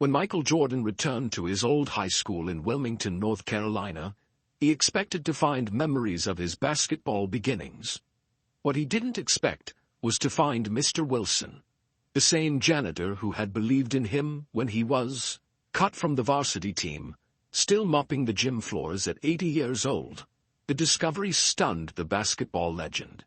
When Michael Jordan returned to his old high school in Wilmington, North Carolina, he expected to find memories of his basketball beginnings. What he didn't expect was to find Mr. Wilson, the same janitor who had believed in him when he was cut from the varsity team, still mopping the gym floors at 80 years old. The discovery stunned the basketball legend.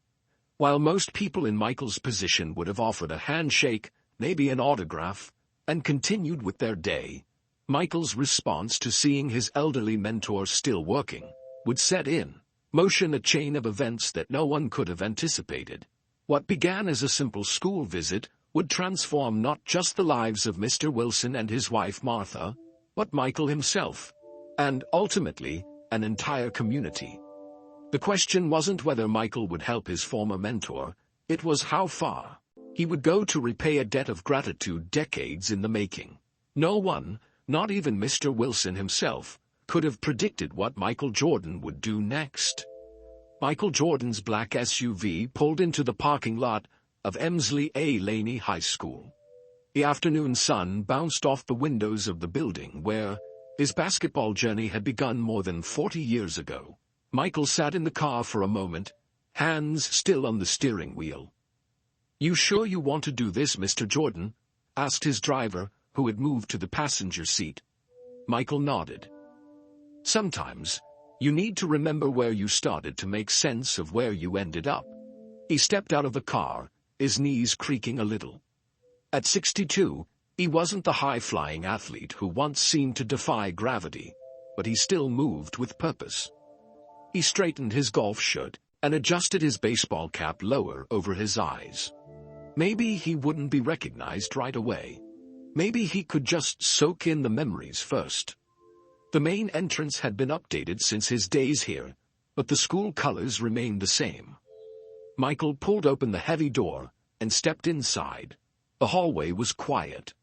While most people in Michael's position would have offered a handshake, maybe an autograph, and continued with their day, Michael's response to seeing his elderly mentor still working would set in motion a chain of events that no one could have anticipated. What began as a simple school visit would transform not just the lives of Mr. Wilson and his wife Martha, but Michael himself, and ultimately, an entire community. The question wasn't whether Michael would help his former mentor, it was how far he would go to repay a debt of gratitude decades in the making. No one, not even Mr. Wilson himself, could have predicted what Michael Jordan would do next. Michael Jordan's black SUV pulled into the parking lot of Emsley A. Laney High School. The afternoon sun bounced off the windows of the building where his basketball journey had begun more than 40 years ago. Michael sat in the car for a moment, hands still on the steering wheel. "You sure you want to do this, Mr. Jordan?" asked his driver, who had moved to the passenger seat. Michael nodded. "Sometimes, you need to remember where you started to make sense of where you ended up." He stepped out of the car, his knees creaking a little. At 62, he wasn't the high-flying athlete who once seemed to defy gravity, but he still moved with purpose. He straightened his golf shirt and adjusted his baseball cap lower over his eyes. Maybe he wouldn't be recognized right away. Maybe he could just soak in the memories first. The main entrance had been updated since his days here, but the school colors remained the same. Michael pulled open the heavy door and stepped inside. The hallway was quiet.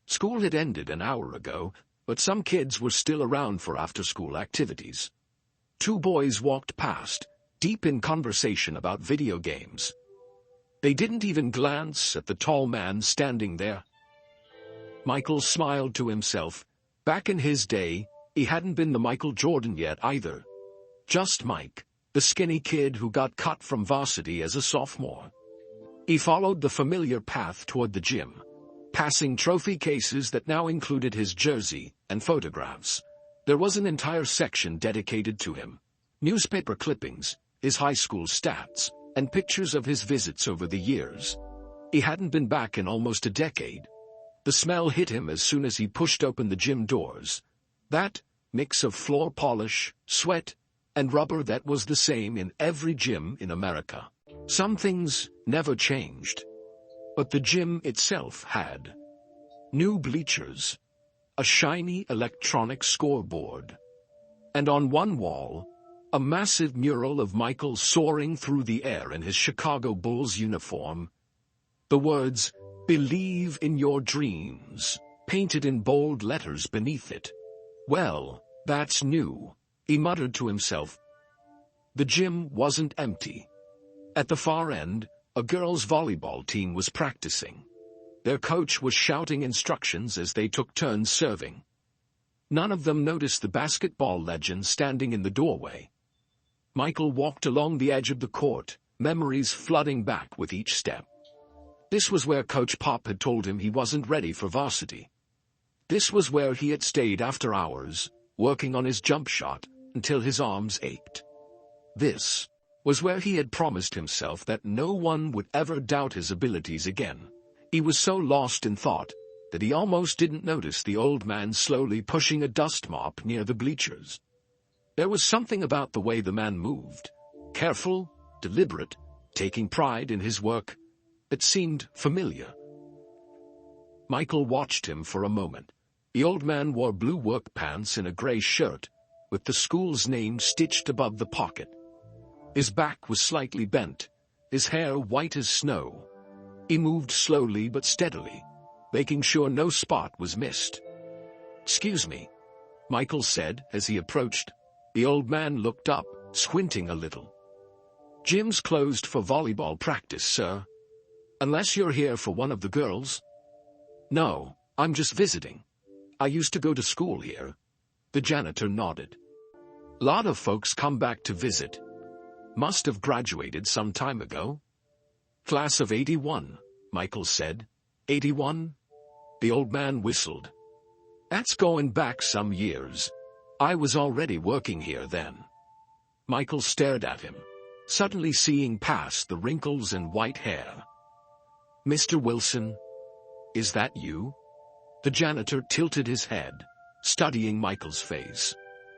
School had ended an hour ago, but some kids were still around for after-school activities. Two boys walked past, deep in conversation about video games. They didn't even glance at the tall man standing there. Michael smiled to himself. Back in his day, he hadn't been the Michael Jordan yet either. Just Mike, the skinny kid who got cut from varsity as a sophomore. He followed the familiar path toward the gym, passing trophy cases that now included his jersey and photographs. There was an entire section dedicated to him. Newspaper clippings, his high school stats, and pictures of his visits over the years. He hadn't been back in almost a decade. The smell hit him as soon as he pushed open the gym doors. That mix of floor polish, sweat, and rubber that was the same in every gym in America. Some things never changed, but the gym itself had. New bleachers, a shiny electronic scoreboard, and on one wall, a massive mural of Michael soaring through the air in his Chicago Bulls uniform. The words, "Believe in your dreams," painted in bold letters beneath it. "Well, that's new," he muttered to himself. The gym wasn't empty. At the far end, a girls' volleyball team was practicing. Their coach was shouting instructions as they took turns serving. None of them noticed the basketball legend standing in the doorway. Michael walked along the edge of the court, memories flooding back with each step. This was where Coach Pop had told him he wasn't ready for varsity. This was where he had stayed after hours, working on his jump shot, until his arms ached. This was where he had promised himself that no one would ever doubt his abilities again. He was so lost in thought that he almost didn't notice the old man slowly pushing a dust mop near the bleachers. There was something about the way the man moved, careful, deliberate, taking pride in his work, that seemed familiar. Michael watched him for a moment. The old man wore blue work pants and a gray shirt, with the school's name stitched above the pocket. His back was slightly bent, his hair white as snow. He moved slowly but steadily, making sure no spot was missed. "Excuse me," Michael said as he approached. The old man looked up, squinting a little. "Gym's closed for volleyball practice, sir. Unless you're here for one of the girls." "No, I'm just visiting." I used to go to school here. The janitor nodded. Lot of folks come back to visit. Must have graduated some time ago. Class of 81, Michael said. 81? The old man whistled. That's going back some years. I was already working here then. Michael stared at him, suddenly seeing past the wrinkles and white hair. Mr. Wilson, is that you? The janitor tilted his head, studying Michael's face.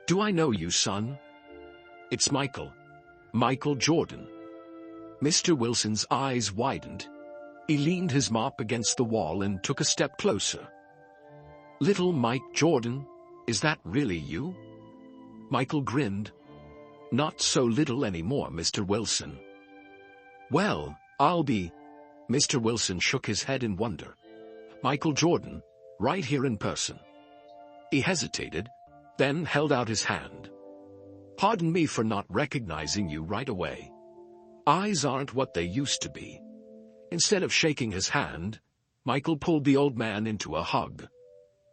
Do I know you, son? It's Michael. Michael Jordan. Mr. Wilson's eyes widened. He leaned his mop against the wall and took a step closer. Little Mike Jordan, is that really you? Michael grinned. Not so little anymore, Mr. Wilson. Well, I'll be... Mr. Wilson shook his head in wonder. Michael Jordan, right here in person. He hesitated, then held out his hand. Pardon me for not recognizing you right away. Eyes aren't what they used to be. Instead of shaking his hand, Michael pulled the old man into a hug.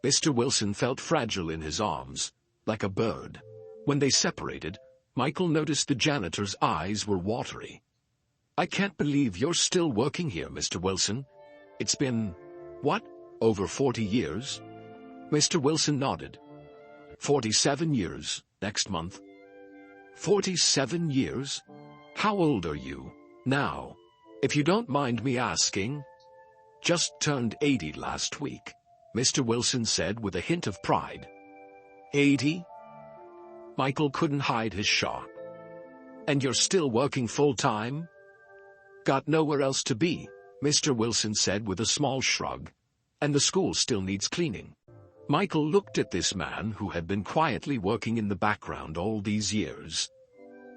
Mr. Wilson felt fragile in his arms, like a bird. When they separated, Michael noticed the janitor's eyes were watery. I can't believe you're still working here, Mr. Wilson. It's been, what, over 40 years? Mr. Wilson nodded. 47 years, next month. 47 years? How old are you, now? If you don't mind me asking. Just turned 80 last week, Mr. Wilson said with a hint of pride. 80? Michael couldn't hide his shock. And you're still working full-time? Got nowhere else to be, Mr. Wilson said with a small shrug. And the school still needs cleaning. Michael looked at this man who had been quietly working in the background all these years.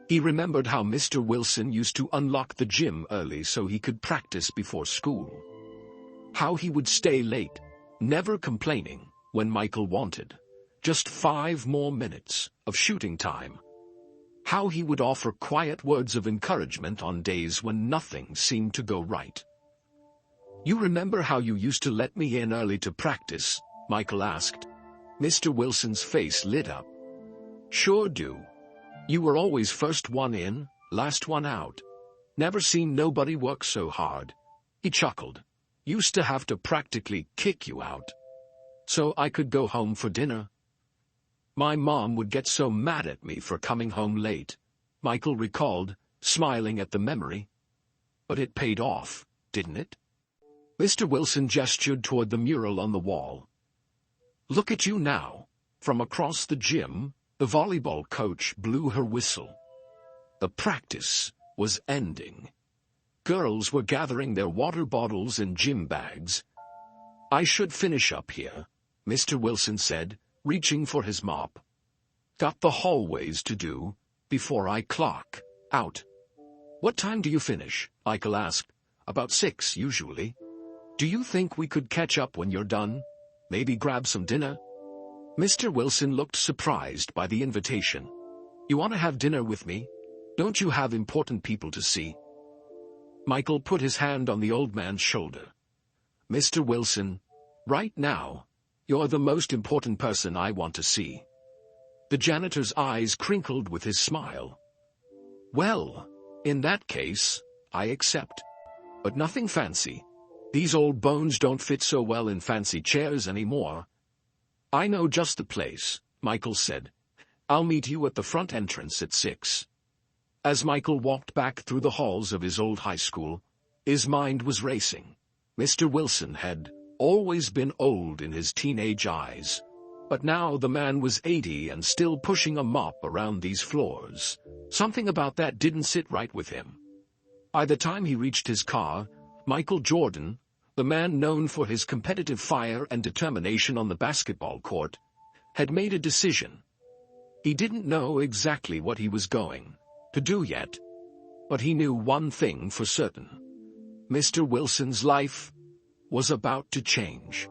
He remembered how Mr. Wilson used to unlock the gym early so he could practice before school. How he would stay late, never complaining, when Michael wanted. Just 5 more minutes of shooting time. How he would offer quiet words of encouragement on days when nothing seemed to go right. You remember how you used to let me in early to practice? Michael asked. Mr. Wilson's face lit up. Sure do. You were always first one in, last one out. Never seen nobody work so hard. He chuckled. Used to have to practically kick you out. So I could go home for dinner. My mom would get so mad at me for coming home late, Michael recalled, smiling at the memory. But it paid off, didn't it? Mr. Wilson gestured toward the mural on the wall. Look at you now. From across the gym, the volleyball coach blew her whistle. The practice was ending. Girls were gathering their water bottles and gym bags. I should finish up here, Mr. Wilson said, reaching for his mop. Got the hallways to do before I clock out. What time do you finish? Michael asked. About 6, usually. Do you think we could catch up when you're done? Maybe grab some dinner? Mr. Wilson looked surprised by the invitation. You want to have dinner with me? Don't you have important people to see? Michael put his hand on the old man's shoulder. Mr. Wilson, right now, you're the most important person I want to see. The janitor's eyes crinkled with his smile. Well, in that case, I accept. But nothing fancy. These old bones don't fit so well in fancy chairs anymore. I know just the place, Michael said. I'll meet you at the front entrance at 6. As Michael walked back through the halls of his old high school, his mind was racing. Mr. Wilson had always been old in his teenage eyes. But now the man was 80 and still pushing a mop around these floors. Something about that didn't sit right with him. By the time he reached his car, Michael Jordan, the man known for his competitive fire and determination on the basketball court, had made a decision. He didn't know exactly what he was going to do yet, but he knew one thing for certain. Mr. Wilson's life was about to change.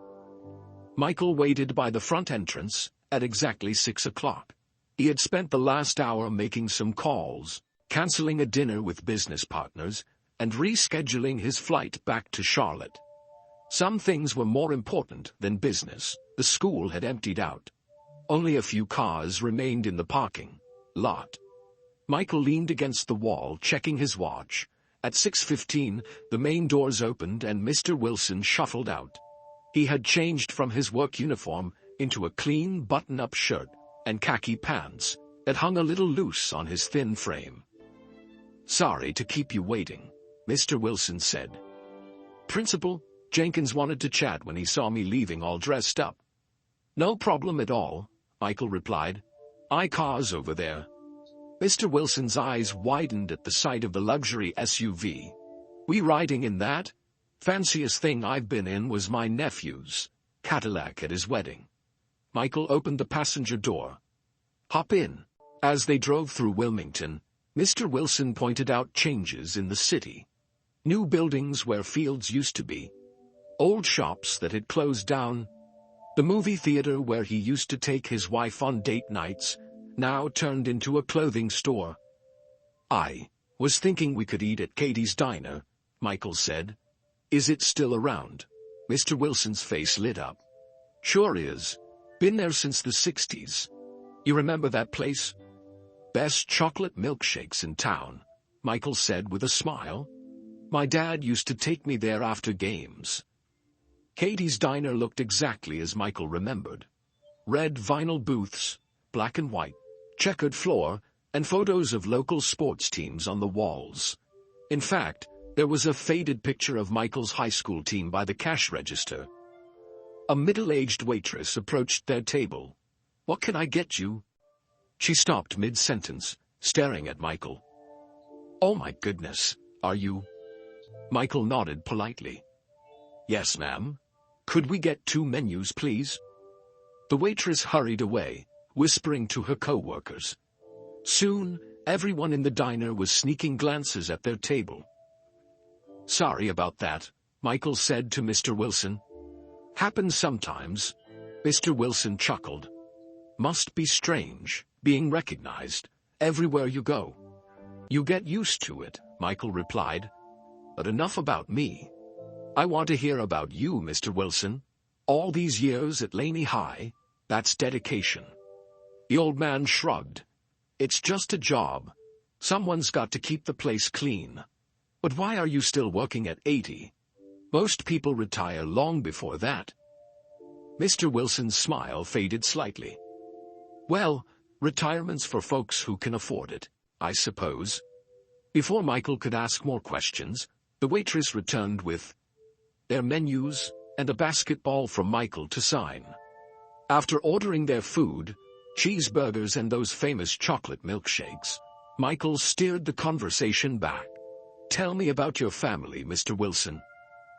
Michael waited by the front entrance at exactly 6 o'clock. He had spent the last hour making some calls, canceling a dinner with business partners, and rescheduling his flight back to Charlotte. Some things were more important than business, The school had emptied out. Only a few cars remained in the parking lot. Michael leaned against the wall, checking his watch. At 6:15, the main doors opened and Mr. Wilson shuffled out. He had changed from his work uniform into a clean button-up shirt and khaki pants that hung a little loose on his thin frame. "Sorry to keep you waiting," Mr. Wilson said. "Principal Jenkins wanted to chat when he saw me leaving all dressed up." "No problem at all," Michael replied. "Cars over there." Mr. Wilson's eyes widened at the sight of the luxury SUV. "We riding in that? Fanciest thing I've been in was my nephew's Cadillac at his wedding." Michael opened the passenger door. "Hop in." As they drove through Wilmington, Mr. Wilson pointed out changes in the city. New buildings where fields used to be. Old shops that had closed down. The movie theater where he used to take his wife on date nights now turned into a clothing store. "I was thinking we could eat at Katie's Diner," Michael said. "Is it still around?" Mr. Wilson's face lit up. "Sure is. Been there since the 60s. You remember that place?" "Best chocolate milkshakes in town," Michael said with a smile. "My dad used to take me there after games." Katie's Diner looked exactly as Michael remembered. Red vinyl booths, black and white, checkered floor, and photos of local sports teams on the walls. In fact, there was a faded picture of Michael's high school team by the cash register. A middle-aged waitress approached their table. "What can I get you?" She stopped mid-sentence, staring at Michael. "Oh my goodness, are you?" Michael nodded politely. "Yes, ma'am. Could we get 2 menus, please?" The waitress hurried away, whispering to her co-workers. Soon, everyone in the diner was sneaking glances at their table. "Sorry about that," Michael said to Mr. Wilson. "Happens sometimes." Mr. Wilson chuckled. "Must be strange, being recognized everywhere you go." "You get used to it," Michael replied. "But enough about me. I want to hear about you, Mr. Wilson. All these years at Laney High, that's dedication." The old man shrugged. "It's just a job. Someone's got to keep the place clean. But why are you still working at 80? Most people retire long before that." Mr. Wilson's smile faded slightly. "Well, retirement's for folks who can afford it, I suppose." Before Michael could ask more questions, the waitress returned with their menus and a basketball for Michael to sign. After ordering their food, cheeseburgers and those famous chocolate milkshakes, Michael steered the conversation back. "Tell me about your family, Mr. Wilson."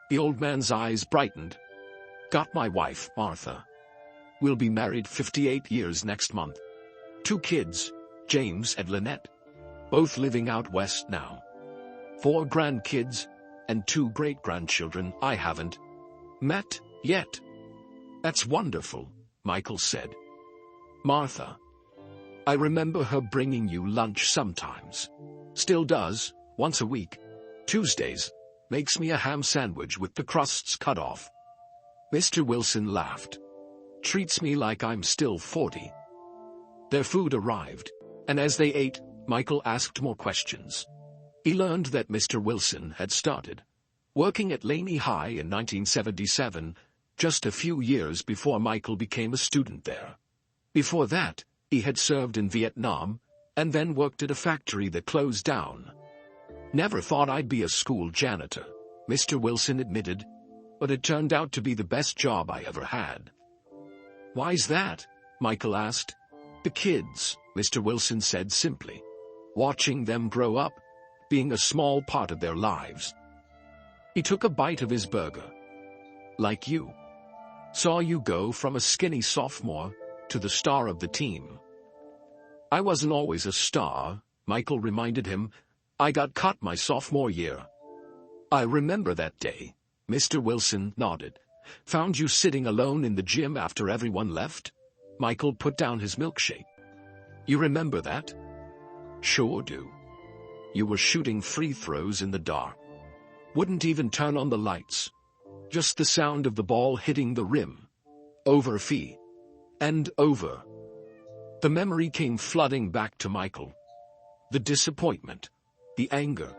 The old man's eyes brightened. "Got my wife, Martha. We'll be married 58 years next month. 2 kids, James and Lynette. Both living out west now. 4 grandkids, and 2 great-grandchildren I haven't met yet." "That's wonderful," Michael said. "Martha. I remember her bringing you lunch sometimes. Still does, once a week. Tuesdays. Makes me a ham sandwich with the crusts cut off." Mr. Wilson laughed. "Treats me like I'm still 40. Their food arrived, and as they ate, Michael asked more questions. He learned that Mr. Wilson had started working at Laney High in 1977, just a few years before Michael became a student there. Before that, he had served in Vietnam, and then worked at a factory that closed down. "Never thought I'd be a school janitor," Mr. Wilson admitted, "but it turned out to be the best job I ever had." "Why's that?" Michael asked. "The kids," Mr. Wilson said simply. "Watching them grow up, being a small part of their lives." He took a bite of his burger. "Like you. Saw you go from a skinny sophomore to the star of the team." "I wasn't always a star," Michael reminded him. "I got cut my sophomore year." "I remember that day," Mr. Wilson nodded. "Found you sitting alone in the gym after everyone left." Michael put down his milkshake. "You remember that?" "Sure do. You were shooting free throws in the dark. Wouldn't even turn on the lights. Just the sound of the ball hitting the rim. over fee, and over. The memory came flooding back to Michael. The disappointment, the anger,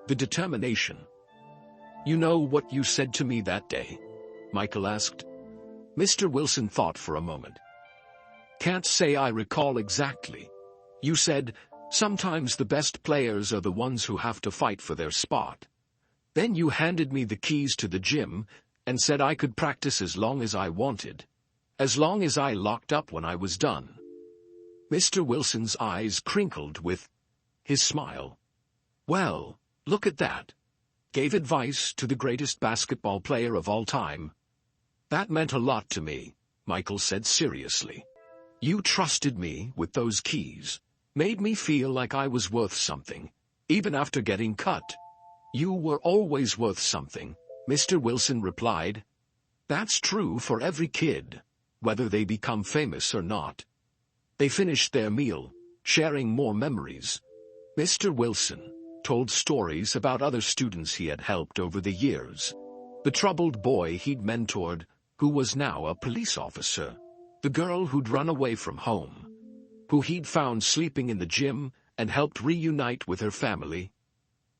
the determination. "You know what you said to me that day?" Michael asked. Mr. Wilson thought for a moment. "Can't say I recall exactly. You said, sometimes the best players are the ones who have to fight for their spot. Then you handed me the keys to the gym and said I could practice as long as I wanted, as long as I locked up when I was done." Mr. Wilson's eyes crinkled with his smile. "Well, look at that. Gave advice to the greatest basketball player of all time." "That meant a lot to me," Michael said seriously. "You trusted me with those keys, made me feel like I was worth something, even after getting cut." "You were always worth something," Mr. Wilson replied. "That's true for every kid, whether they become famous or not." They finished their meal, sharing more memories. Mr. Wilson told stories about other students he had helped over the years. The troubled boy he'd mentored, who was now a police officer. The girl who'd run away from home, who he'd found sleeping in the gym and helped reunite with her family.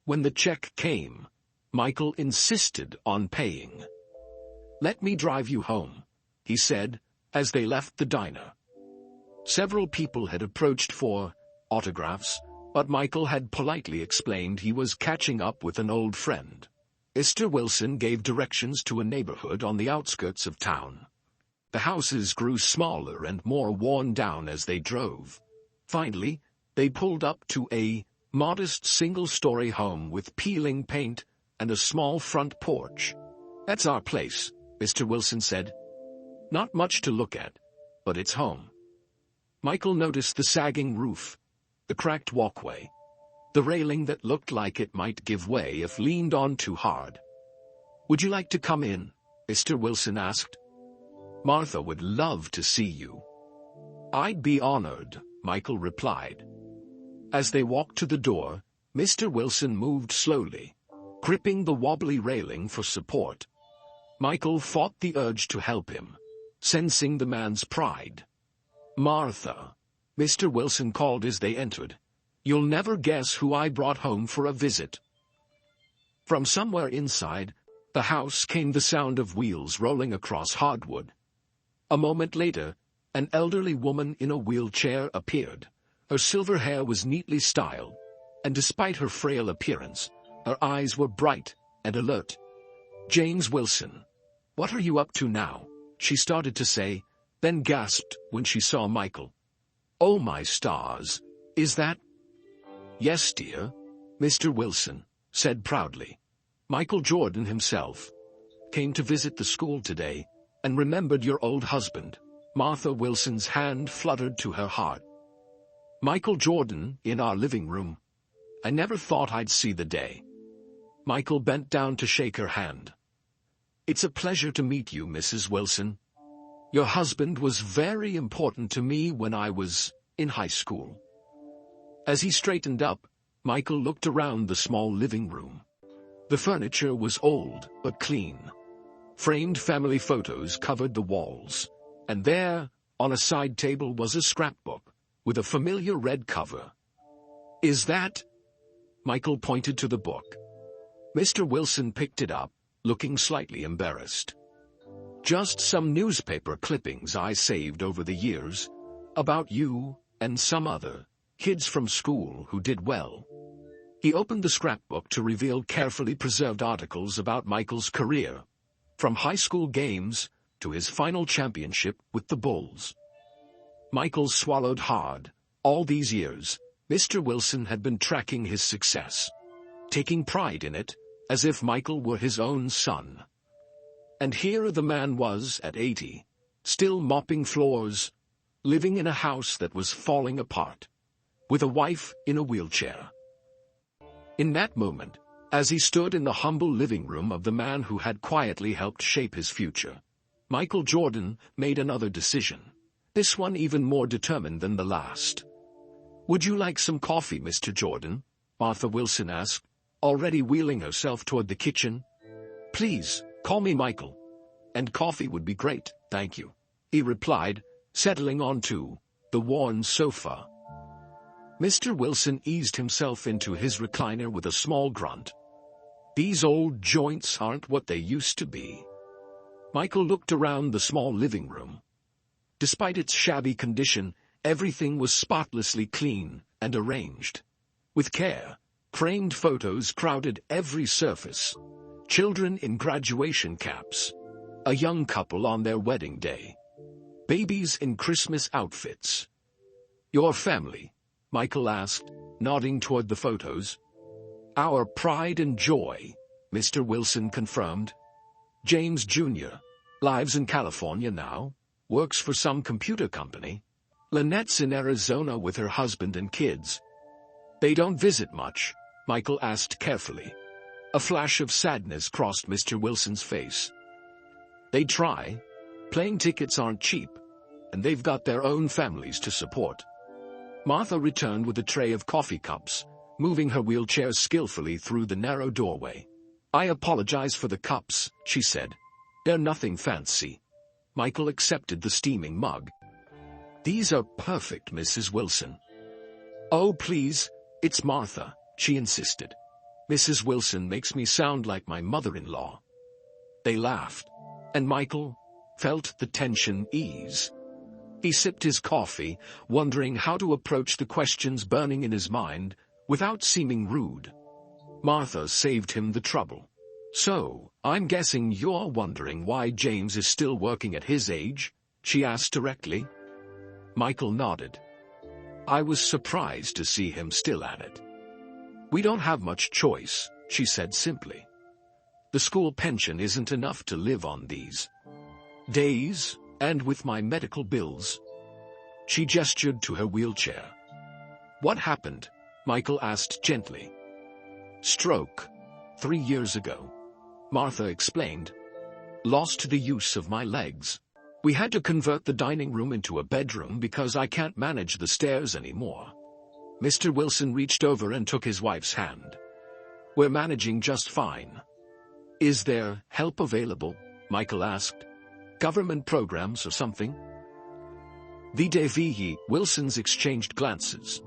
When the check came, Michael insisted on paying. "Let me drive you home," he said, as they left the diner. Several people had approached for autographs, but Michael had politely explained he was catching up with an old friend. Mr. Wilson gave directions to a neighborhood on the outskirts of town. The houses grew smaller and more worn down as they drove. Finally, they pulled up to a modest single-story home with peeling paint and a small front porch. "That's our place," Mr. Wilson said. "Not much to look at, but it's home." Michael noticed the sagging roof, the cracked walkway, the railing that looked like it might give way if leaned on too hard. "Would you like to come in?" Mr. Wilson asked. "Martha would love to see you." "I'd be honored," Michael replied. As they walked to the door, Mr. Wilson moved slowly, gripping the wobbly railing for support. Michael fought the urge to help him, sensing the man's pride. "Martha," Mr. Wilson called as they entered. "You'll never guess who I brought home for a visit." From somewhere inside the house came the sound of wheels rolling across hardwood. A moment later, an elderly woman in a wheelchair appeared. Her silver hair was neatly styled, and despite her frail appearance, her eyes were bright and alert. "James Wilson, what are you up to now?" she started to say, then gasped when she saw Michael. "Oh my stars, is that—" "Yes, dear," Mr. Wilson said proudly. "Michael Jordan himself came to visit the school today and remembered your old husband." Martha Wilson's hand fluttered to her heart. "Michael Jordan in our living room. I never thought I'd see the day." Michael bent down to shake her hand. "It's a pleasure to meet you, Mrs. Wilson. Your husband was very important to me when I was in high school." As he straightened up, Michael looked around the small living room. The furniture was old but clean. Framed family photos covered the walls, and there, on a side table, was a scrapbook with a familiar red cover. "Is that—" Michael pointed to the book. Mr. Wilson picked it up, looking slightly embarrassed. "Just some newspaper clippings I saved over the years, about you and some other kids from school who did well." He opened the scrapbook to reveal carefully preserved articles about Michael's career, from high school games to his final championship with the Bulls. Michael swallowed hard. All these years, Mr. Wilson had been tracking his success, taking pride in it, as if Michael were his own son. And here the man was at 80, still mopping floors, living in a house that was falling apart, with a wife in a wheelchair. In that moment, as he stood in the humble living room of the man who had quietly helped shape his future, Michael Jordan made another decision, this one even more determined than the last. "Would you like some coffee, Mr. Jordan?" Martha Wilson asked, already wheeling herself toward the kitchen. "Please, call me Michael. And coffee would be great, thank you," he replied, settling onto the worn sofa. Mr. Wilson eased himself into his recliner with a small grunt. "These old joints aren't what they used to be." Michael looked around the small living room. Despite its shabby condition, everything was spotlessly clean and arranged. With care, framed photos crowded every surface. Children in graduation caps. A young couple on their wedding day. Babies in Christmas outfits. "Your family?" Michael asked, nodding toward the photos. "Our pride and joy," Mr. Wilson confirmed. "James Jr. lives in California now, works for some computer company. Lynette's in Arizona with her husband and kids." "They don't visit much?" Michael asked carefully. A flash of sadness crossed Mr. Wilson's face. "They try. Plane tickets aren't cheap, and they've got their own families to support." Martha returned with a tray of coffee cups, moving her wheelchair skillfully through the narrow doorway. "I apologize for the cups," she said. "They're nothing fancy." Michael accepted the steaming mug. "These are perfect, Mrs. Wilson." "Oh, please, it's Martha," she insisted. "Mrs. Wilson makes me sound like my mother-in-law." They laughed, and Michael felt the tension ease. He sipped his coffee, wondering how to approach the questions burning in his mind without seeming rude. Martha saved him the trouble. "So, I'm guessing you're wondering why James is still working at his age?" she asked directly. Michael nodded. "I was surprised to see him still at it." "We don't have much choice," she said simply. "The school pension isn't enough to live on these days, and with my medical bills." She gestured to her wheelchair. "What happened?" Michael asked gently. "Stroke. 3 years ago," Martha explained. "Lost the use of my legs. We had to convert the dining room into a bedroom because I can't manage the stairs anymore." Mr. Wilson reached over and took his wife's hand. "We're managing just fine." "Is there help available?" Michael asked. "Government programs or something?" Vihi Wilsons exchanged glances.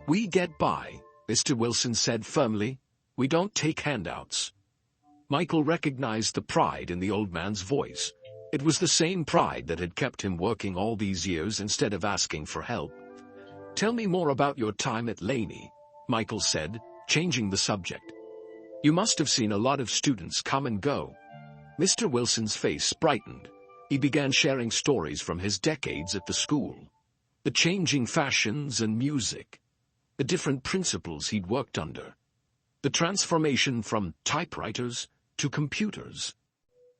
"We get by," Mr. Wilson said firmly. "We don't take handouts." Michael recognized the pride in the old man's voice. It was the same pride that had kept him working all these years instead of asking for help. "Tell me more about your time at Laney," Michael said, changing the subject. "You must have seen a lot of students come and go." Mr. Wilson's face brightened. He began sharing stories from his decades at the school. The changing fashions and music. The different principals he'd worked under. The transformation from typewriters to computers.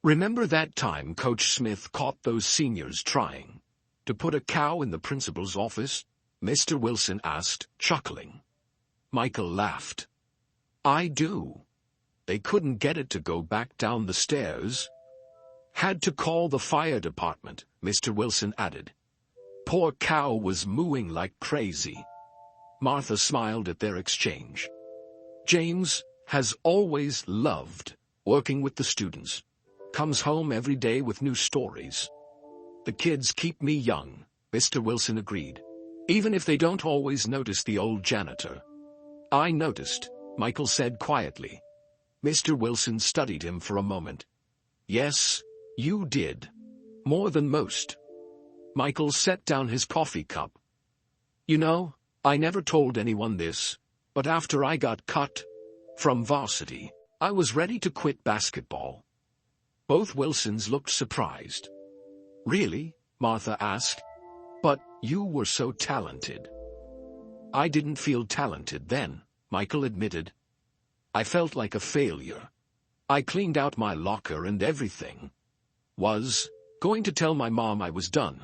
"Remember that time Coach Smith caught those seniors trying to put a cow in the principal's office?" Mr. Wilson asked, chuckling. Michael laughed. "I do. They couldn't get it to go back down the stairs. Had to call the fire department," Mr. Wilson added. "Poor cow was mooing like crazy." Martha smiled at their exchange. "James has always loved working with the students. Comes home every day with new stories." "The kids keep me young," Mr. Wilson agreed. "Even if they don't always notice the old janitor." "I noticed," Michael said quietly. Mr. Wilson studied him for a moment. "Yes, you did. More than most." Michael set down his coffee cup. "You know, I never told anyone this, but after I got cut from varsity, I was ready to quit basketball." Both Wilsons looked surprised. "Really?" Martha asked. "But you were so talented." "I didn't feel talented then," Michael admitted. "I felt like a failure. I cleaned out my locker and everything. Was going to tell my mom I was done."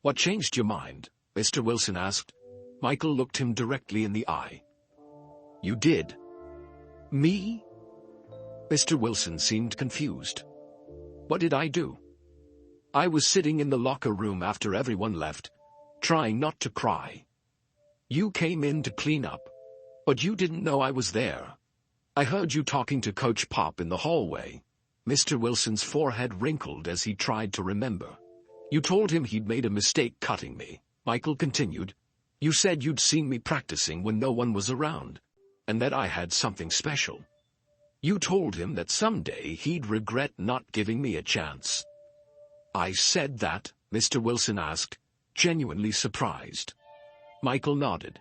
"What changed your mind?" Mr. Wilson asked. Michael looked him directly in the eye. "You did." "Me?" Mr. Wilson seemed confused. "What did I do?" "I was sitting in the locker room after everyone left, trying not to cry. You came in to clean up, but you didn't know I was there. I heard you talking to Coach Pop in the hallway." Mr. Wilson's forehead wrinkled as he tried to remember. You told him he'd made a mistake cutting me, Michael continued. You said you'd seen me practicing when no one was around, and that I had something special. You told him that someday he'd regret not giving me a chance. I said that? Mr. Wilson asked, genuinely surprised. Michael nodded.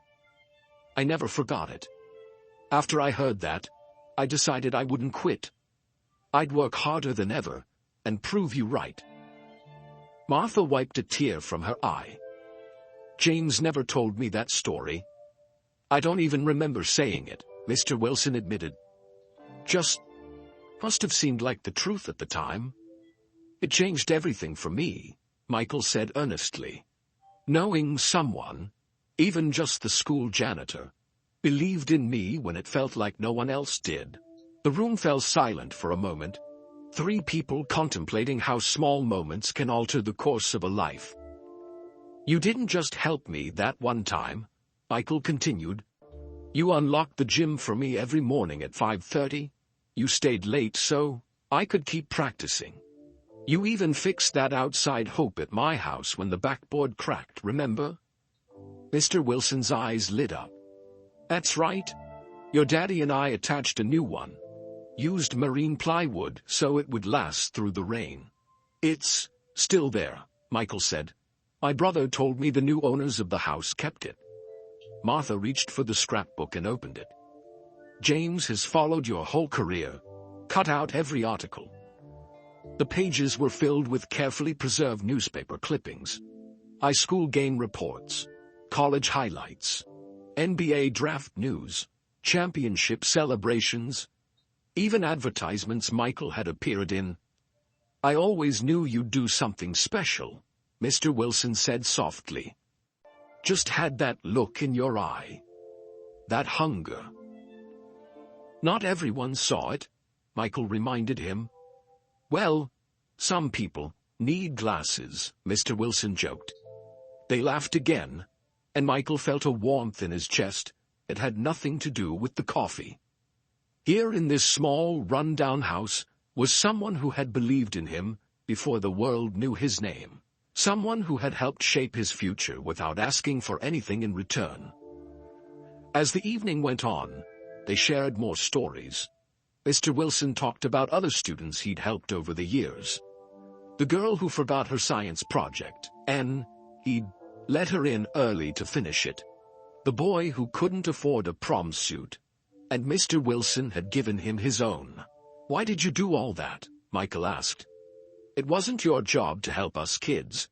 I never forgot it. After I heard that, I decided I wouldn't quit. I'd work harder than ever, and prove you right. Martha wiped a tear from her eye. James never told me that story. I don't even remember saying it, Mr. Wilson admitted. Just must have seemed like the truth at the time. It changed everything for me, Michael said earnestly. Knowing someone, even just the school janitor, believed in me when it felt like no one else did. The room fell silent for a moment, three people contemplating how small moments can alter the course of a life. You didn't just help me that one time, Michael continued. You unlocked the gym for me every morning at 5:30. You stayed late so I could keep practicing. You even fixed that outside hoop at my house when the backboard cracked, remember? Mr. Wilson's eyes lit up. That's right. Your daddy and I attached a new one. Used marine plywood so it would last through the rain. It's still there, Michael said. My brother told me the new owners of the house kept it. Martha reached for the scrapbook and opened it. James has followed your whole career, cut out every article. The pages were filled with carefully preserved newspaper clippings, high school game reports, college highlights, NBA draft news, championship celebrations, even advertisements Michael had appeared in. I always knew you'd do something special, Mr. Wilson said softly. Just had that look in your eye. That hunger. Not everyone saw it, Michael reminded him. Well, some people need glasses, Mr. Wilson joked. They laughed again, and Michael felt a warmth in his chest. It had nothing to do with the coffee. Here in this small, run-down house was someone who had believed in him before the world knew his name. Someone who had helped shape his future without asking for anything in return. As the evening went on, they shared more stories. Mr. Wilson talked about other students he'd helped over the years. The girl who forgot her science project, and he'd let her in early to finish it. The boy who couldn't afford a prom suit, and Mr. Wilson had given him his own. Why did you do all that? Michael asked. It wasn't your job to help us kids.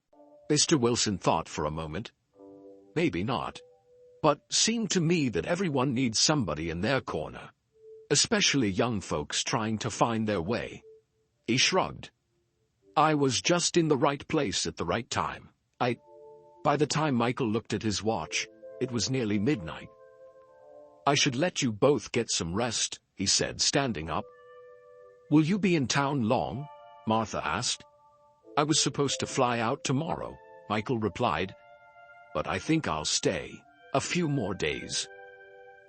Mr. Wilson thought for a moment. Maybe not. But seemed to me that everyone needs somebody in their corner. Especially young folks trying to find their way. He shrugged. I was just in the right place at the right time. By the time Michael looked at his watch, it was nearly midnight. I should let you both get some rest, he said, standing up. Will you be in town long? Martha asked. I was supposed to fly out tomorrow, Michael replied. But I think I'll stay a few more days.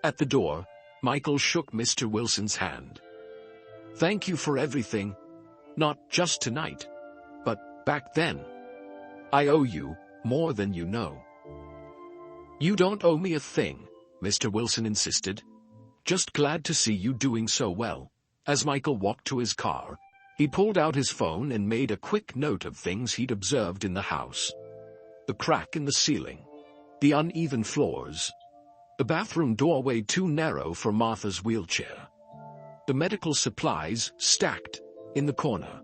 At the door, Michael shook Mr. Wilson's hand. Thank you for everything. Not just tonight, but back then. I owe you more than you know. You don't owe me a thing, Mr. Wilson insisted. Just glad to see you doing so well. As Michael walked to his car, he pulled out his phone and made a quick note of things he'd observed in the house. The crack in the ceiling, the uneven floors, the bathroom doorway too narrow for Martha's wheelchair, the medical supplies stacked in the corner.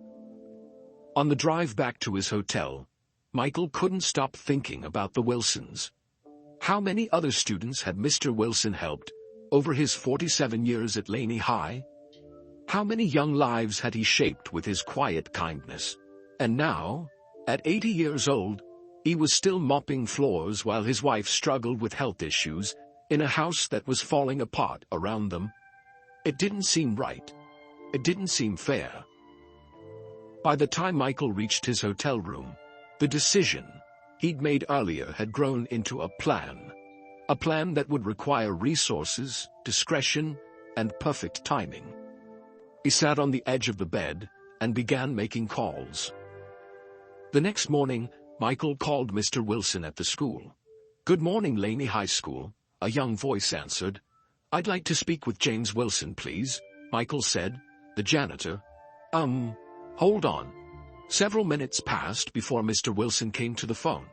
On the drive back to his hotel, Michael couldn't stop thinking about the Wilsons. How many other students had Mr. Wilson helped over his 47 years at Laney High? How many young lives had he shaped with his quiet kindness? And now, at 80 years old, he was still mopping floors while his wife struggled with health issues in a house that was falling apart around them. It didn't seem right. It didn't seem fair. By the time Michael reached his hotel room, the decision he'd made earlier had grown into a plan that would require resources, discretion, and perfect timing. He sat on the edge of the bed and began making calls. The next morning, Michael called Mr. Wilson at the school. "Good morning, Laney High School," a young voice answered. "I'd like to speak with James Wilson, please," Michael said. "The janitor." Hold on." Several minutes passed before Mr. Wilson came to the phone.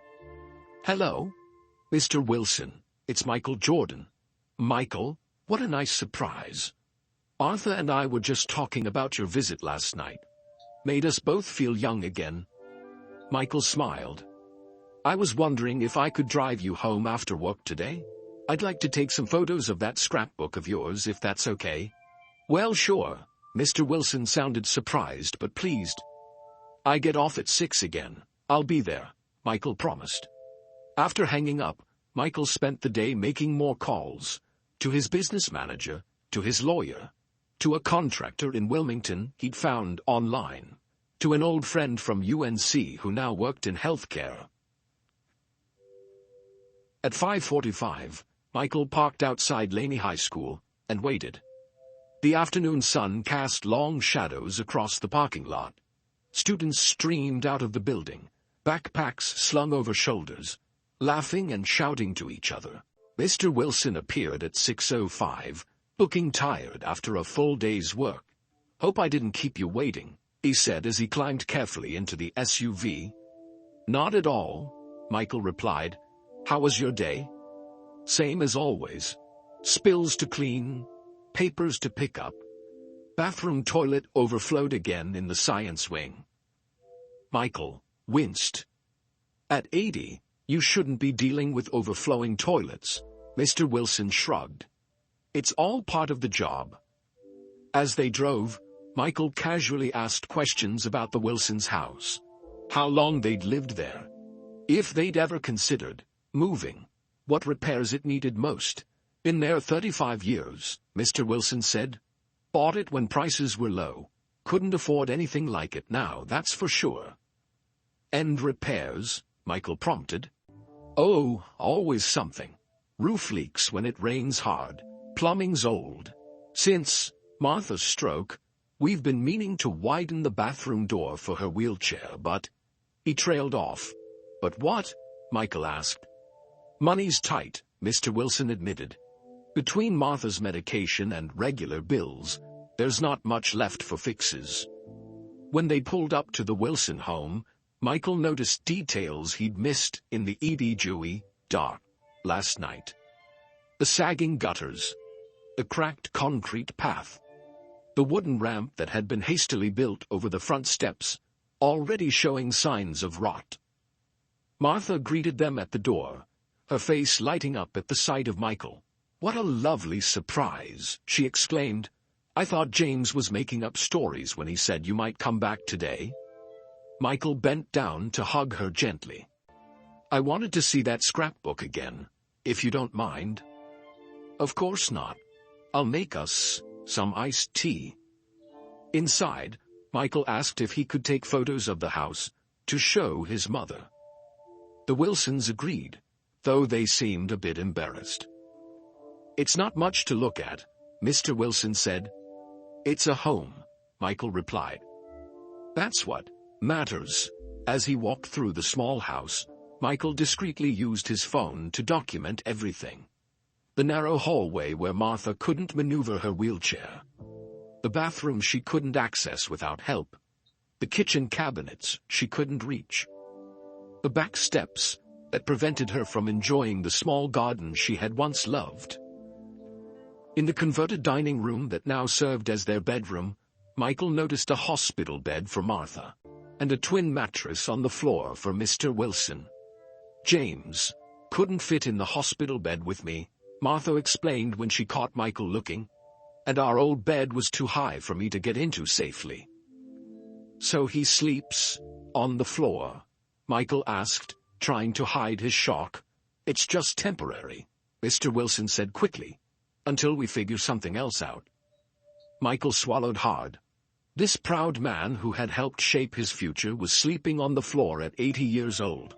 "Hello? Mr. Wilson, it's Michael Jordan." "Michael, what a nice surprise. Arthur and I were just talking about your visit last night. Made us both feel young again." Michael smiled. "I was wondering if I could drive you home after work today. I'd like to take some photos of that scrapbook of yours, if that's okay." "Well, sure." Mr. Wilson sounded surprised but pleased. "I get off at 6 again. I'll be there," Michael promised. After hanging up, Michael spent the day making more calls. To his business manager, to his lawyer, to a contractor in Wilmington he'd found online, to an old friend from UNC who now worked in healthcare. At 5:45, Michael parked outside Laney High School and waited. The afternoon sun cast long shadows across the parking lot. Students streamed out of the building, backpacks slung over shoulders, laughing and shouting to each other. Mr. Wilson appeared at 6:05, looking tired after a full day's work. "Hope I didn't keep you waiting," he said as he climbed carefully into the SUV. "Not at all," Michael replied. "How was your day?" "Same as always. Spills to clean, papers to pick up. Bathroom toilet overflowed again in the science wing." Michael winced. "At 80, you shouldn't be dealing with overflowing toilets," Mr. Wilson shrugged. "It's all part of the job." As they drove, Michael casually asked questions about the Wilsons' house. How long they'd lived there. If they'd ever considered moving. What repairs it needed most. "Been there 35 years, Mr. Wilson said. "Bought it when prices were low. Couldn't afford anything like it now, that's for sure." "And repairs?" Michael prompted. "Oh, always something. Roof leaks when it rains hard. Plumbing's old. Since Martha's stroke, we've been meaning to widen the bathroom door for her wheelchair, but—" He trailed off. "But what?" Michael asked. "Money's tight," Mr. Wilson admitted. "Between Martha's medication and regular bills, there's not much left for fixes." When they pulled up to the Wilson home, Michael noticed details he'd missed in the dewy dark last night. The sagging gutters, the cracked concrete path, the wooden ramp that had been hastily built over the front steps, already showing signs of rot. Martha greeted them at the door, her face lighting up at the sight of Michael. "What a lovely surprise," she exclaimed. "I thought James was making up stories when he said you might come back today." Michael bent down to hug her gently. "I wanted to see that scrapbook again, if you don't mind." "Of course not. I'll make us some iced tea." Inside, Michael asked if he could take photos of the house to show his mother. The Wilsons agreed, though they seemed a bit embarrassed. "It's not much to look at," Mr. Wilson said. "It's a home," Michael replied. "That's what matters." As he walked through the small house, Michael discreetly used his phone to document everything. The narrow hallway where Martha couldn't maneuver her wheelchair. The bathroom she couldn't access without help. The kitchen cabinets she couldn't reach. The back steps that prevented her from enjoying the small garden she had once loved. In the converted dining room that now served as their bedroom, Michael noticed a hospital bed for Martha, and a twin mattress on the floor for Mr. Wilson. "James couldn't fit in the hospital bed with me," Martha explained when she caught Michael looking, "and our old bed was too high for me to get into safely." "So he sleeps on the floor?" Michael asked, trying to hide his shock. "It's just temporary," Mr. Wilson said quickly, "until we figure something else out." Michael swallowed hard. This proud man who had helped shape his future was sleeping on the floor at 80 years old.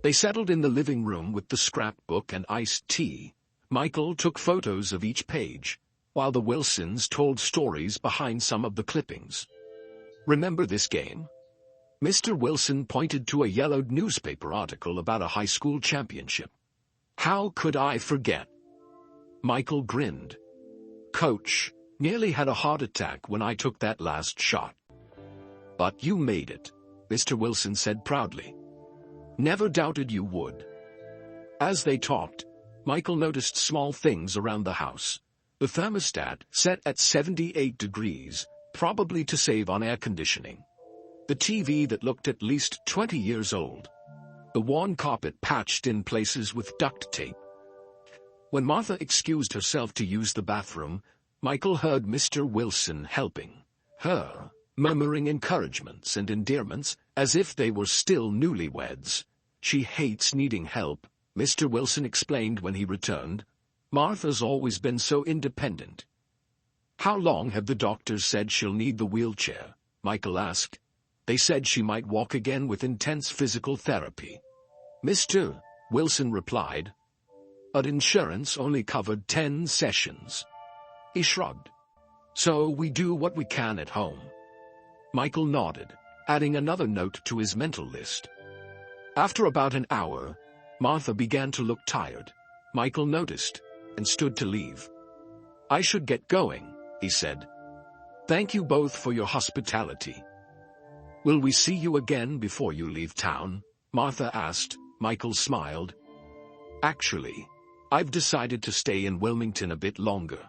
They settled in the living room with the scrapbook and iced tea. Michael took photos of each page, while the Wilsons told stories behind some of the clippings. "Remember this game?" Mr. Wilson pointed to a yellowed newspaper article about a high school championship. How could I forget? Michael grinned. Coach, nearly had a heart attack when I took that last shot. But you made it, Mr. Wilson said proudly. Never doubted you would. As they talked, Michael noticed small things around the house. The thermostat set at 78 degrees, probably to save on air conditioning. The TV that looked at least 20 years old. The worn carpet patched in places with duct tape. When Martha excused herself to use the bathroom, Michael heard Mr. Wilson helping her, murmuring encouragements and endearments as if they were still newlyweds. She hates needing help, Mr. Wilson explained when he returned. Martha's always been so independent. How long have the doctors said she'll need the wheelchair? Michael asked. They said she might walk again with intense physical therapy. Mr. Wilson replied. But insurance only covered 10 sessions. He shrugged. So we do what we can at home. Michael nodded, adding another note to his mental list. After about an hour, Martha began to look tired. Michael noticed and stood to leave. I should get going, he said. Thank you both for your hospitality. Will we see you again before you leave town? Martha asked. Michael smiled. Actually, I've decided to stay in Wilmington a bit longer.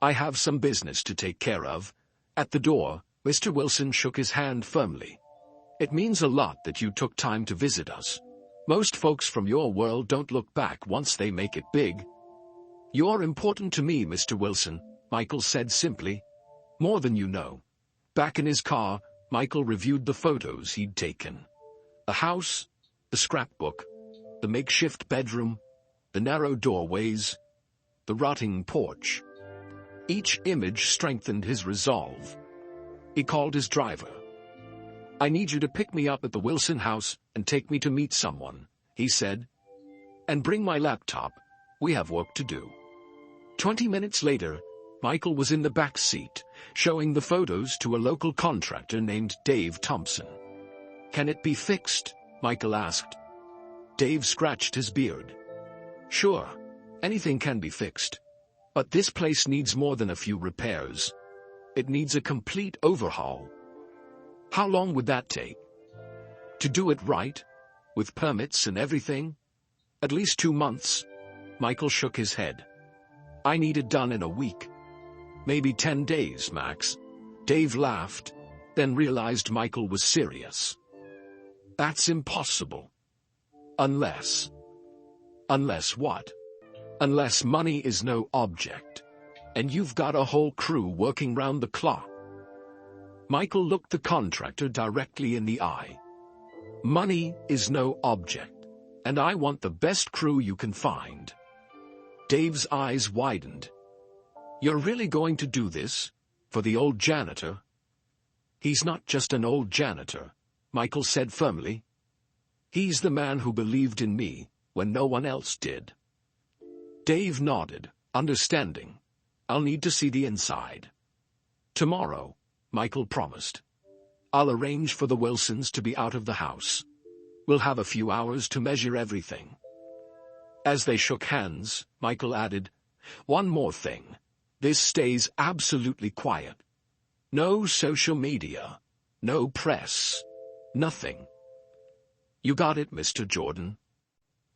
I have some business to take care of. At the door, Mr. Wilson shook his hand firmly. It means a lot that you took time to visit us. Most folks from your world don't look back once they make it big. You're important to me, Mr. Wilson, Michael said simply. More than you know. Back in his car, Michael reviewed the photos he'd taken. The house, the scrapbook, the makeshift bedroom, the narrow doorways, the rotting porch. Each image strengthened his resolve. He called his driver. I need you to pick me up at the Wilson house and take me to meet someone, he said. And bring my laptop. We have work to do. 20 minutes later, Michael was in the back seat, showing the photos to a local contractor named Dave Thompson. Can it be fixed? Michael asked. Dave scratched his beard. Sure, anything can be fixed. But this place needs more than a few repairs. It needs a complete overhaul. How long would that take? To do it right, with permits and everything? At least 2 months. Michael shook his head. I need it done in a week. Maybe 10 days, max. Dave laughed, then realized Michael was serious. That's impossible. Unless what? Unless money is no object. And you've got a whole crew working round the clock. Michael looked the contractor directly in the eye. Money is no object, and I want the best crew you can find. Dave's eyes widened. You're really going to do this? For the old janitor? He's not just an old janitor, Michael said firmly. He's the man who believed in me when no one else did. Dave nodded, understanding. I'll need to see the inside. Tomorrow, Michael promised. I'll arrange for the Wilsons to be out of the house. We'll have a few hours to measure everything. As they shook hands, Michael added, one more thing. This stays absolutely quiet. No social media. No press. Nothing. You got it, Mr. Jordan.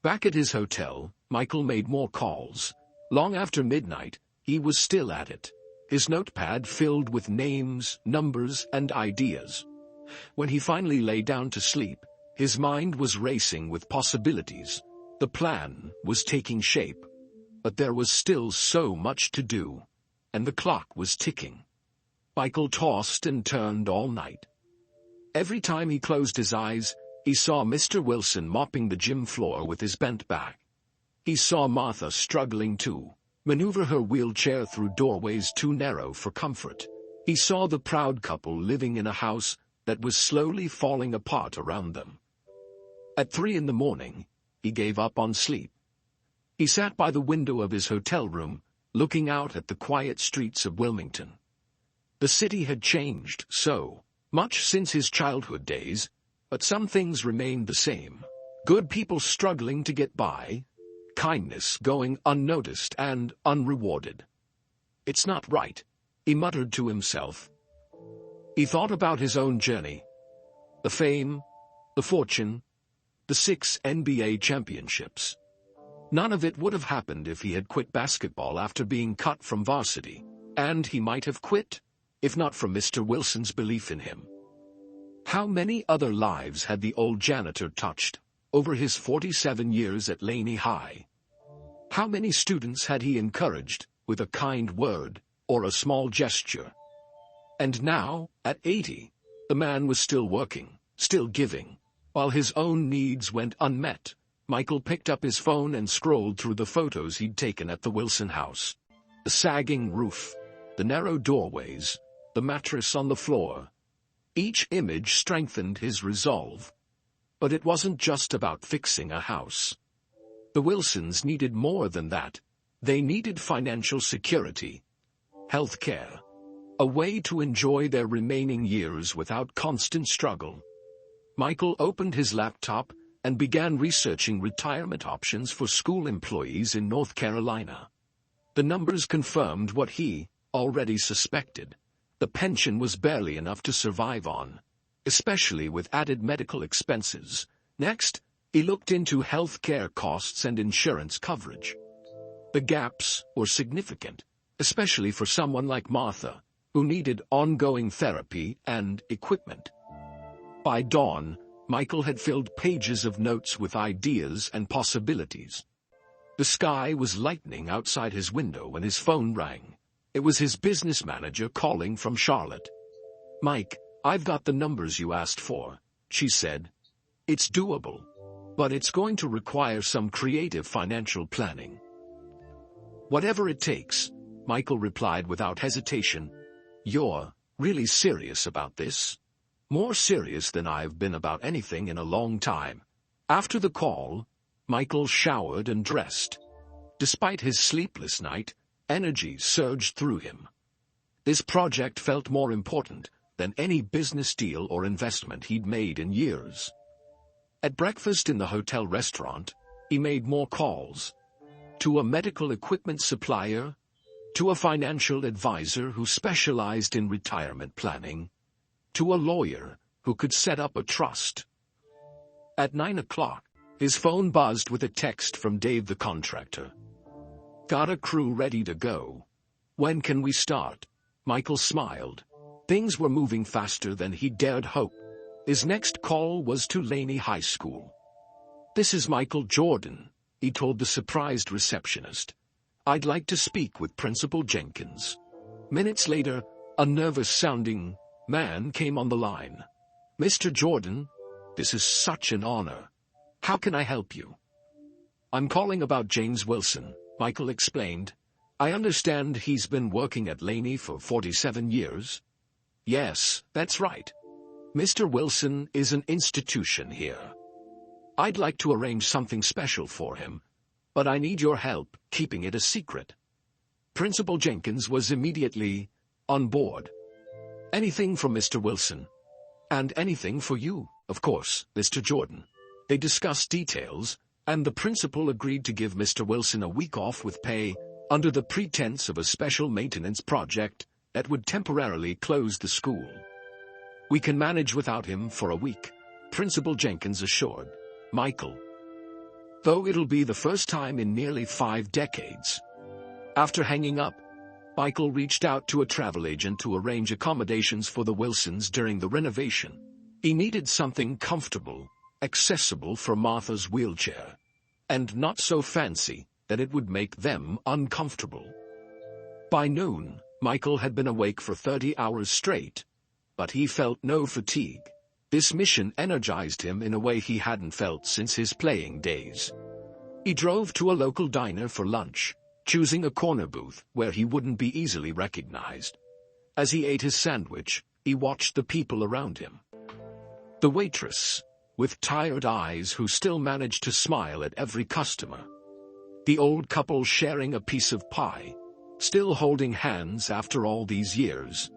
Back at his hotel, Michael made more calls. Long after midnight, he was still at it. His notepad filled with names, numbers, and ideas. When he finally lay down to sleep, his mind was racing with possibilities. The plan was taking shape. But there was still so much to do. And the clock was ticking. Michael tossed and turned all night. Every time he closed his eyes, he saw Mr. Wilson mopping the gym floor with his bent back. He saw Martha struggling to maneuver her wheelchair through doorways too narrow for comfort. He saw the proud couple living in a house that was slowly falling apart around them. At 3 a.m, he gave up on sleep. He sat by the window of his hotel room, looking out at the quiet streets of Wilmington. The city had changed so much since his childhood days, but some things remained the same. Good people struggling to get by, kindness going unnoticed and unrewarded. It's not right, he muttered to himself. He thought about his own journey. The fame, the fortune, the 6 NBA championships. None of it would have happened if he had quit basketball after being cut from varsity, and he might have quit, if not for Mr. Wilson's belief in him. How many other lives had the old janitor touched over his 47 years at Laney High? How many students had he encouraged with a kind word or a small gesture? And now, at 80, the man was still working, still giving, while his own needs went unmet. Michael picked up his phone and scrolled through the photos he'd taken at the Wilson house. The sagging roof, the narrow doorways, the mattress on the floor. Each image strengthened his resolve. But it wasn't just about fixing a house. The Wilsons needed more than that. They needed financial security, health care, a way to enjoy their remaining years without constant struggle. Michael opened his laptop and began researching retirement options for school employees in North Carolina. The numbers confirmed what he already suspected. The pension was barely enough to survive on, especially with added medical expenses. Next, he looked into health care costs and insurance coverage. The gaps were significant, especially for someone like Martha, who needed ongoing therapy and equipment. By dawn, Michael had filled pages of notes with ideas and possibilities. The sky was lightening outside his window when his phone rang. It was his business manager calling from Charlotte. "Mike, I've got the numbers you asked for," she said. "It's doable, but it's going to require some creative financial planning." "Whatever it takes," Michael replied without hesitation. "You're really serious about this?" "More serious than I've been about anything in a long time." After the call, Michael showered and dressed. Despite his sleepless night, energy surged through him. This project felt more important than any business deal or investment he'd made in years. At breakfast in the hotel restaurant, he made more calls. To a medical equipment supplier, to a financial advisor who specialized in retirement planning, to a lawyer who could set up a trust. At 9 o'clock, his phone buzzed with a text from Dave the contractor. "Got a crew ready to go. When can we start?" Michael smiled. Things were moving faster than he dared hope. His next call was to Laney High School. "This is Michael Jordan," he told the surprised receptionist. "I'd like to speak with Principal Jenkins." Minutes later, a nervous-sounding man came on the line. "Mr. Jordan, this is such an honor. How can I help you?" "I'm calling about James Wilson," Michael explained. "I understand he's been working at Laney for 47 years. "Yes, that's right. Mr. Wilson is an institution here. I'd like to arrange something special for him, but I need your help keeping it a secret." Principal Jenkins was immediately on board. "Anything from Mr. Wilson. And anything for you, of course, Mr. Jordan." They discussed details, and the principal agreed to give Mr. Wilson a week off with pay under the pretense of a special maintenance project that would temporarily close the school. "We can manage without him for a week," Principal Jenkins assured Michael. "Though it'll be the first time in nearly 5 decades. After hanging up, Michael reached out to a travel agent to arrange accommodations for the Wilsons during the renovation. He needed something comfortable, accessible for Martha's wheelchair, and not so fancy that it would make them uncomfortable. By noon, Michael had been awake for 30 hours straight, but he felt no fatigue. This mission energized him in a way he hadn't felt since his playing days. He drove to a local diner for lunch, choosing a corner booth where he wouldn't be easily recognized. As he ate his sandwich, he watched the people around him. The waitress, with tired eyes, who still managed to smile at every customer. The old couple sharing a piece of pie, still holding hands after all these years.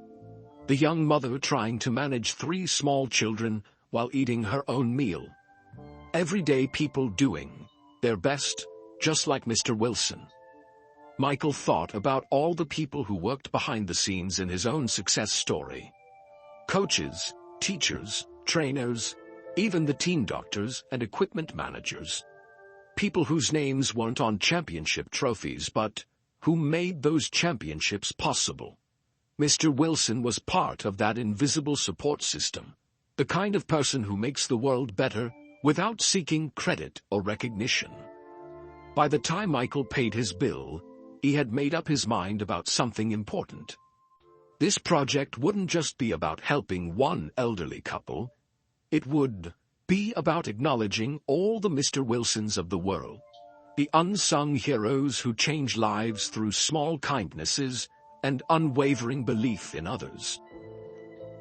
the young mother trying to manage 3 small children while eating her own meal. Everyday people doing their best, just like Mr. Wilson. Michael thought about all the people who worked behind the scenes in his own success story. Coaches, teachers, trainers, even the team doctors and equipment managers. People whose names weren't on championship trophies but who made those championships possible. Mr. Wilson was part of that invisible support system, the kind of person who makes the world better without seeking credit or recognition. By the time Michael paid his bill, he had made up his mind about something important. This project wouldn't just be about helping one elderly couple. It would be about acknowledging all the Mr. Wilsons of the world, the unsung heroes who change lives through small kindnesses and unwavering belief in others.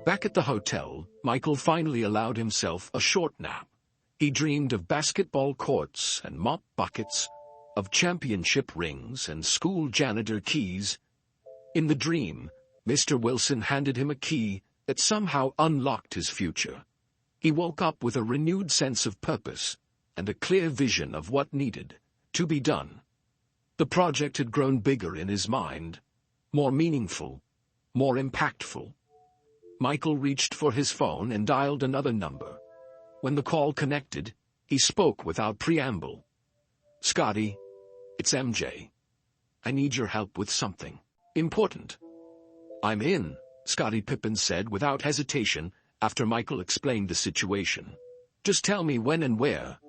Back at the hotel, Michael finally allowed himself a short nap. He dreamed of basketball courts and mop buckets, of championship rings and school janitor keys. In the dream, Mr. Wilson handed him a key that somehow unlocked his future. He woke up with a renewed sense of purpose and a clear vision of what needed to be done. The project had grown bigger in his mind, more meaningful, more impactful. Michael reached for his phone and dialed another number. When the call connected, he spoke without preamble. "Scotty, it's MJ. I need your help with something important." "I'm in," Scottie Pippen said without hesitation after Michael explained the situation. "Just tell me when and where."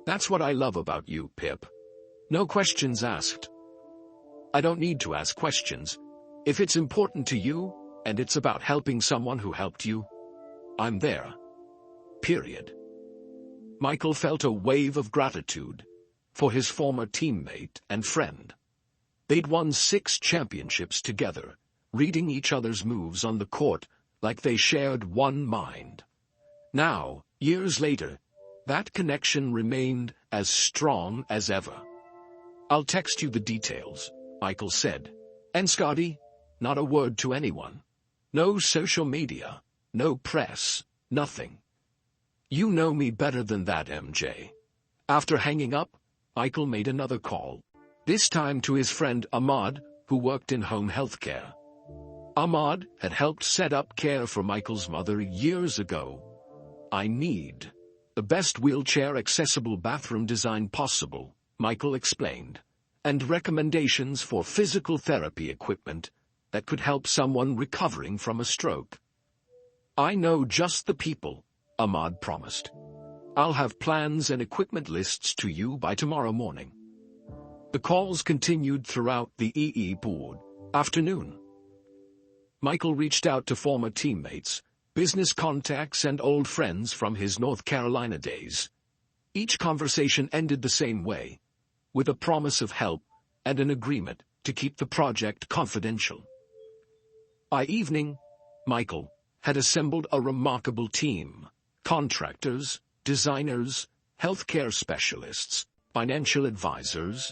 "That's what I love about you, Pip. No questions asked." "I don't need to ask questions. If it's important to you, and it's about helping someone who helped you, I'm there. Period." Michael felt a wave of gratitude for his former teammate and friend. They'd won 6 championships together, reading each other's moves on the court like they shared one mind. Now, years later, that connection remained as strong as ever. "I'll text you the details," Michael said. "And Scotty, not a word to anyone. No social media, no press, nothing. You know me better than that, MJ." After hanging up, Michael made another call, this time to his friend Ahmad, who worked in home healthcare. Ahmad had helped set up care for Michael's mother years ago. "I need the best wheelchair-accessible bathroom design possible," Michael explained, "and recommendations for physical therapy equipment that could help someone recovering from a stroke." "I know just the people," Ahmad promised. "I'll have plans and equipment lists to you by tomorrow morning." The calls continued throughout the EE board afternoon. Michael reached out to former teammates, business contacts and old friends from his North Carolina days. Each conversation ended the same way, with a promise of help and an agreement to keep the project confidential. By evening, Michael had assembled a remarkable team: contractors, designers, healthcare specialists, financial advisors,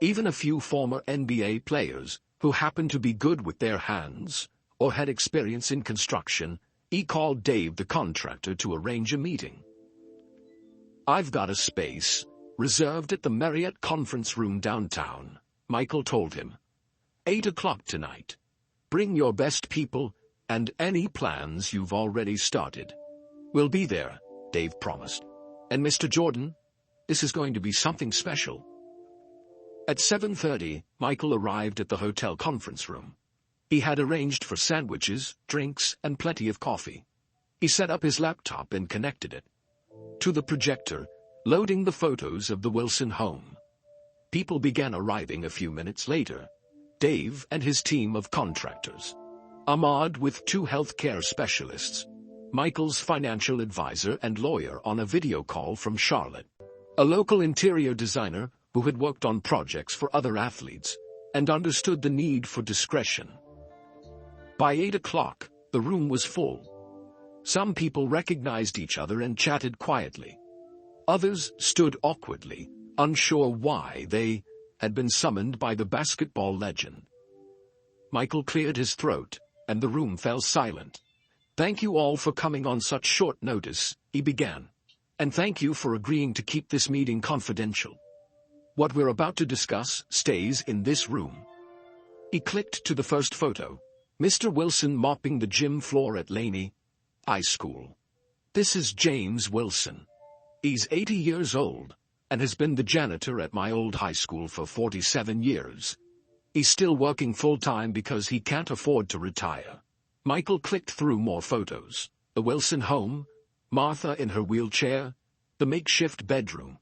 even a few former NBA players who happened to be good with their hands or had experience in construction. He called Dave the contractor to arrange a meeting. "I've got a space reserved at the Marriott conference room downtown," Michael told him. 8 o'clock tonight. Bring your best people and any plans you've already started. "We'll be there," Dave promised. "And Mr. Jordan, this is going to be something special." At 7:30, Michael arrived at the hotel conference room. He had arranged for sandwiches, drinks, and plenty of coffee. He set up his laptop and connected it to the projector, loading the photos of the Wilson home. People began arriving a few minutes later. Dave and his team of contractors. Ahmad with 2 healthcare specialists. Michael's financial advisor and lawyer on a video call from Charlotte. A local interior designer who had worked on projects for other athletes and understood the need for discretion. By 8 o'clock, the room was full. Some people recognized each other and chatted quietly. Others stood awkwardly, unsure why they had been summoned by the basketball legend. Michael cleared his throat and the room fell silent. "Thank you all for coming on such short notice," he began. "And thank you for agreeing to keep this meeting confidential. What we're about to discuss stays in this room." He clicked to the first photo. Mr. Wilson mopping the gym floor at Laney High School. This is James Wilson. He's 80 years old and has been the janitor at my old high school for 47 years. He's still working full-time because he can't afford to retire. Michael clicked through more photos. The Wilson home, Martha in her wheelchair, the makeshift bedroom.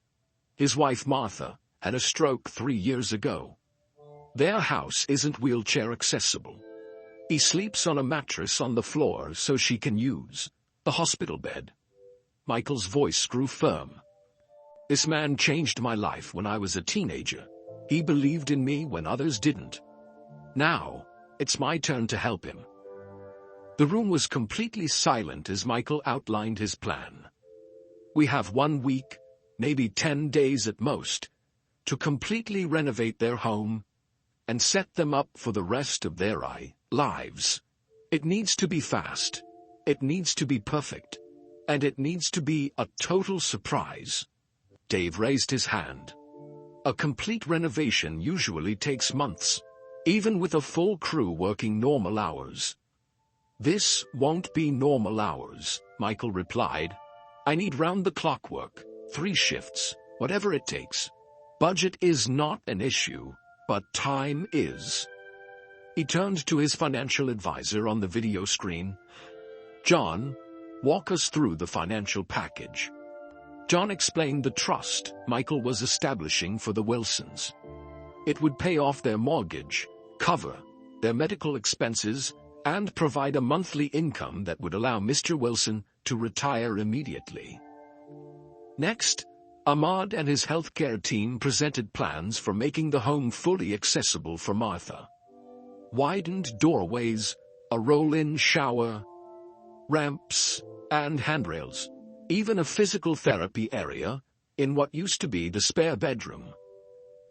His wife Martha had a stroke 3 years ago. Their house isn't wheelchair accessible. He sleeps on a mattress on the floor so she can use the hospital bed. Michael's voice grew firm. "This man changed my life when I was a teenager. He believed in me when others didn't. Now, it's my turn to help him." The room was completely silent as Michael outlined his plan. "We have 1 week, maybe 10 days at most, to completely renovate their home and set them up for the rest of their lives. It needs to be fast. It needs to be perfect. And it needs to be a total surprise." Dave raised his hand. "A complete renovation usually takes months, even with a full crew working normal hours." "This won't be normal hours," Michael replied. "I need round-the-clock work, 3 shifts, whatever it takes. Budget is not an issue, but time is." He turned to his financial advisor on the video screen. "John, walk us through the financial package." John explained the trust Michael was establishing for the Wilsons. It would pay off their mortgage, cover their medical expenses, and provide a monthly income that would allow Mr. Wilson to retire immediately. Next, Ahmad and his healthcare team presented plans for making the home fully accessible for Martha. Widened doorways, a roll-in shower, ramps, and handrails. Even a physical therapy area, in what used to be the spare bedroom.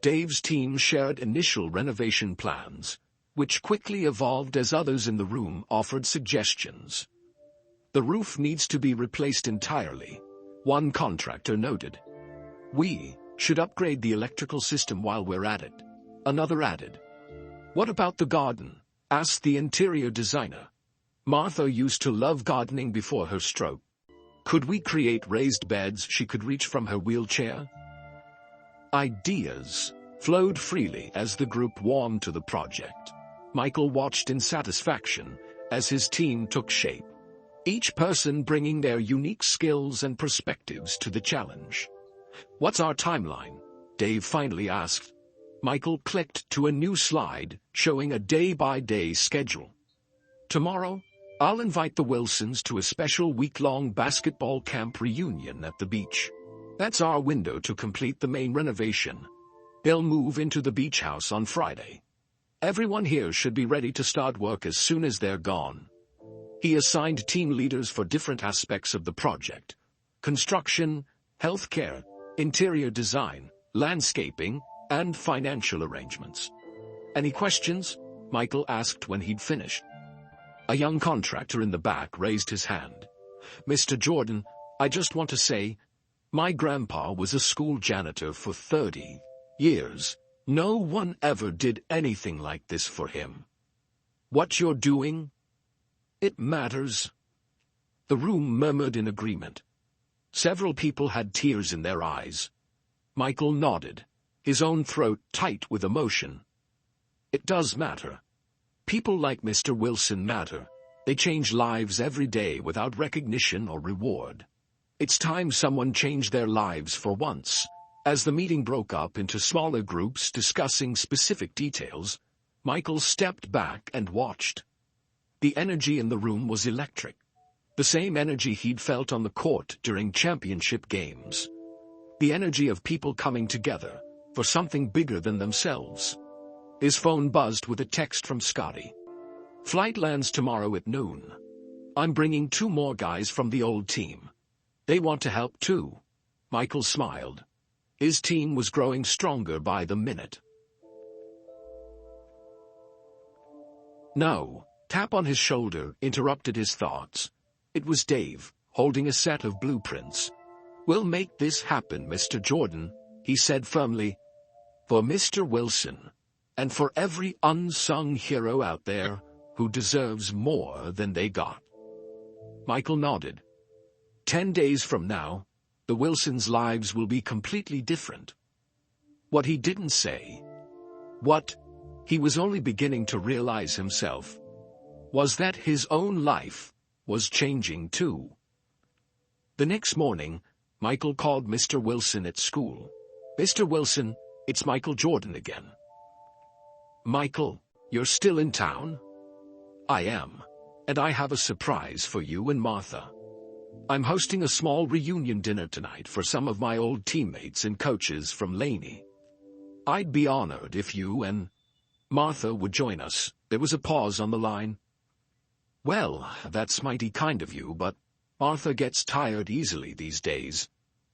Dave's team shared initial renovation plans, which quickly evolved as others in the room offered suggestions. "The roof needs to be replaced entirely," one contractor noted. "We should upgrade the electrical system while we're at it," another added. "What about the garden?" asked the interior designer. "Martha used to love gardening before her stroke. Could we create raised beds she could reach from her wheelchair?" Ideas flowed freely as the group warmed to the project. Michael watched in satisfaction as his team took shape, each person bringing their unique skills and perspectives to the challenge. "What's our timeline?" Dave finally asked. Michael clicked to a new slide showing a day-by-day schedule. "Tomorrow, I'll invite the Wilsons to a special week-long basketball camp reunion at the beach. That's our window to complete the main renovation. They'll move into the beach house on Friday. Everyone here should be ready to start work as soon as they're gone." He assigned team leaders for different aspects of the project: construction, healthcare, interior design, landscaping, and financial arrangements. "Any questions?" Michael asked when he'd finished. A young contractor in the back raised his hand. "Mr. Jordan, I just want to say, my grandpa was a school janitor for 30 years. No one ever did anything like this for him. What you're doing, it matters." The room murmured in agreement. Several people had tears in their eyes. Michael nodded, his own throat tight with emotion. "It does matter. People like Mr. Wilson matter. They change lives every day without recognition or reward. It's time someone changed their lives for once." As the meeting broke up into smaller groups discussing specific details, Michael stepped back and watched. The energy in the room was electric. The same energy he'd felt on the court during championship games. The energy of people coming together for something bigger than themselves. His phone buzzed with a text from Scotty. "Flight lands tomorrow at noon. I'm bringing 2 more guys from the old team. They want to help too." Michael smiled. His team was growing stronger by the minute. "No, Tap on his shoulder interrupted his thoughts. It was Dave, holding a set of blueprints. "We'll make this happen, Mr. Jordan," he said firmly. "For Mr. Wilson, and for every unsung hero out there who deserves more than they got." Michael nodded. 10 days from now, the Wilsons' lives will be completely different. What he didn't say, what he was only beginning to realize himself, was that his own life was changing too. The next morning, Michael called Mr. Wilson at school. "Mr. Wilson, it's Michael Jordan again." "Michael, you're still in town?" "I am, and I have a surprise for you and Martha. I'm hosting a small reunion dinner tonight for some of my old teammates and coaches from Laney. I'd be honored if you and Martha would join us." There was a pause on the line. "Well, that's mighty kind of you, but Martha gets tired easily these days.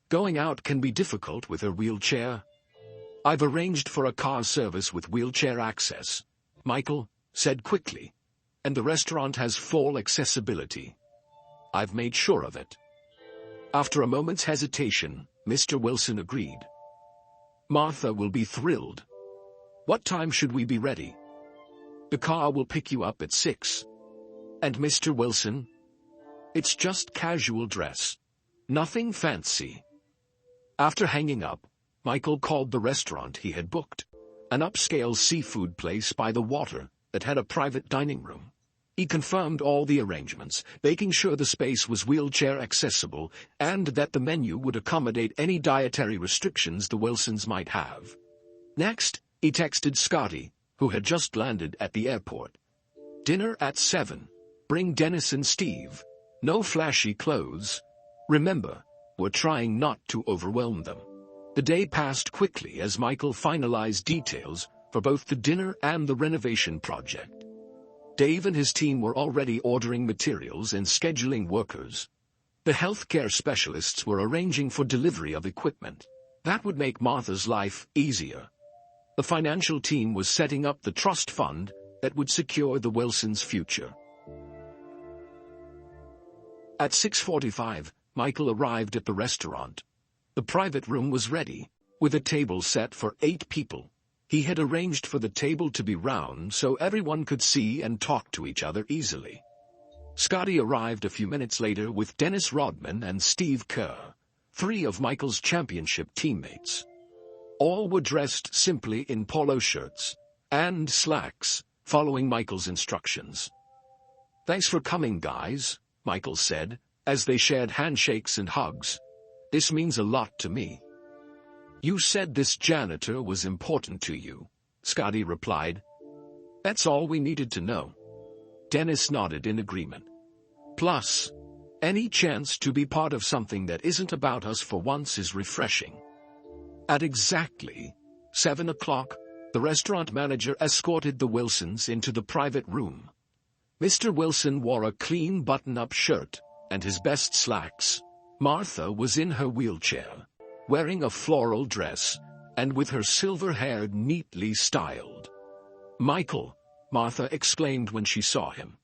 Going out can be difficult with her wheelchair." "I've arranged for a car service with wheelchair access," Michael said quickly, "and the restaurant has full accessibility. I've made sure of it." After a moment's hesitation, Mr. Wilson agreed. "Martha will be thrilled. What time should we be ready?" "The car will pick you up at 6. "And Mr. Wilson?" "It's just casual dress. Nothing fancy." After hanging up, Michael called the restaurant he had booked, an upscale seafood place by the water that had a private dining room. He confirmed all the arrangements, making sure the space was wheelchair accessible and that the menu would accommodate any dietary restrictions the Wilsons might have. Next, he texted Scotty, who had just landed at the airport. "Dinner at 7. Bring Dennis and Steve. No flashy clothes. Remember, we're trying not to overwhelm them." The day passed quickly as Michael finalized details for both the dinner and the renovation project. Dave and his team were already ordering materials and scheduling workers. The healthcare specialists were arranging for delivery of equipment. That would make Martha's life easier. The financial team was setting up the trust fund that would secure the Wilsons' future. At 6:45, Michael arrived at the restaurant. The private room was ready, with a table set for 8 people. He had arranged for the table to be round so everyone could see and talk to each other easily. Scotty arrived a few minutes later with Dennis Rodman and Steve Kerr, 3 of Michael's championship teammates. All were dressed simply in polo shirts and slacks, following Michael's instructions. "Thanks for coming, guys," Michael said, as they shared handshakes and hugs. "This means a lot to me." "You said this janitor was important to you," Scotty replied. "That's all we needed to know." Dennis nodded in agreement. "Plus, any chance to be part of something that isn't about us for once is refreshing." At exactly 7 o'clock, the restaurant manager escorted the Wilsons into the private room. Mr. Wilson wore a clean button-up shirt and his best slacks. Martha was in her wheelchair, wearing a floral dress and with her silver hair neatly styled. "Michael," Martha exclaimed when she saw him.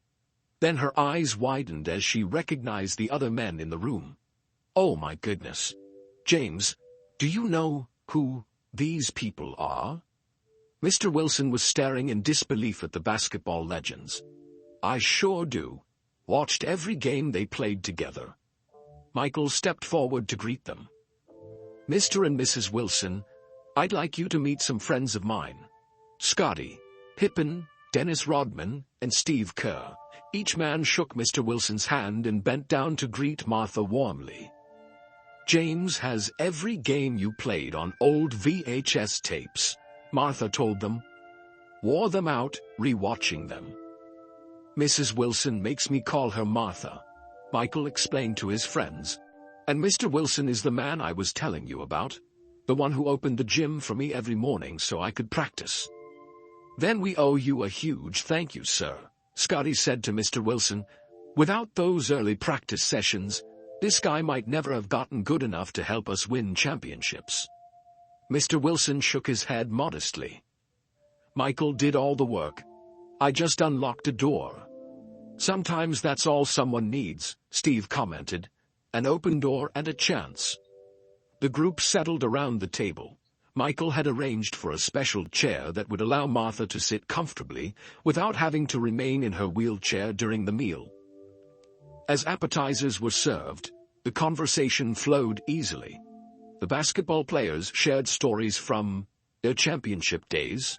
Then her eyes widened as she recognized the other men in the room. "Oh my goodness. James, do you know who these people are?" Mr. Wilson was staring in disbelief at the basketball legends. "I sure do. Watched every game they played together." Michael stepped forward to greet them. "Mr. and Mrs. Wilson, I'd like you to meet some friends of mine. Scotty, Pippen, Dennis Rodman, and Steve Kerr." Each man shook Mr. Wilson's hand and bent down to greet Martha warmly. "James has every game you played on old VHS tapes," Martha told them. "Wore them out, re-watching them." "Mrs. Wilson makes me call her Martha," Michael explained to his friends. "And Mr. Wilson is the man I was telling you about, the one who opened the gym for me every morning so I could practice." "Then we owe you a huge thank you, sir," Scotty said to Mr. Wilson. "Without those early practice sessions, this guy might never have gotten good enough to help us win championships." Mr. Wilson shook his head modestly. "Michael did all the work. I just unlocked a door," Sometimes that's all someone needs, Steve commented. An open door and a chance. The group settled around the table. Michael had arranged for a special chair that would allow Martha to sit comfortably without having to remain in her wheelchair during the meal. As appetizers were served, the conversation flowed easily. The basketball players shared stories from their championship days.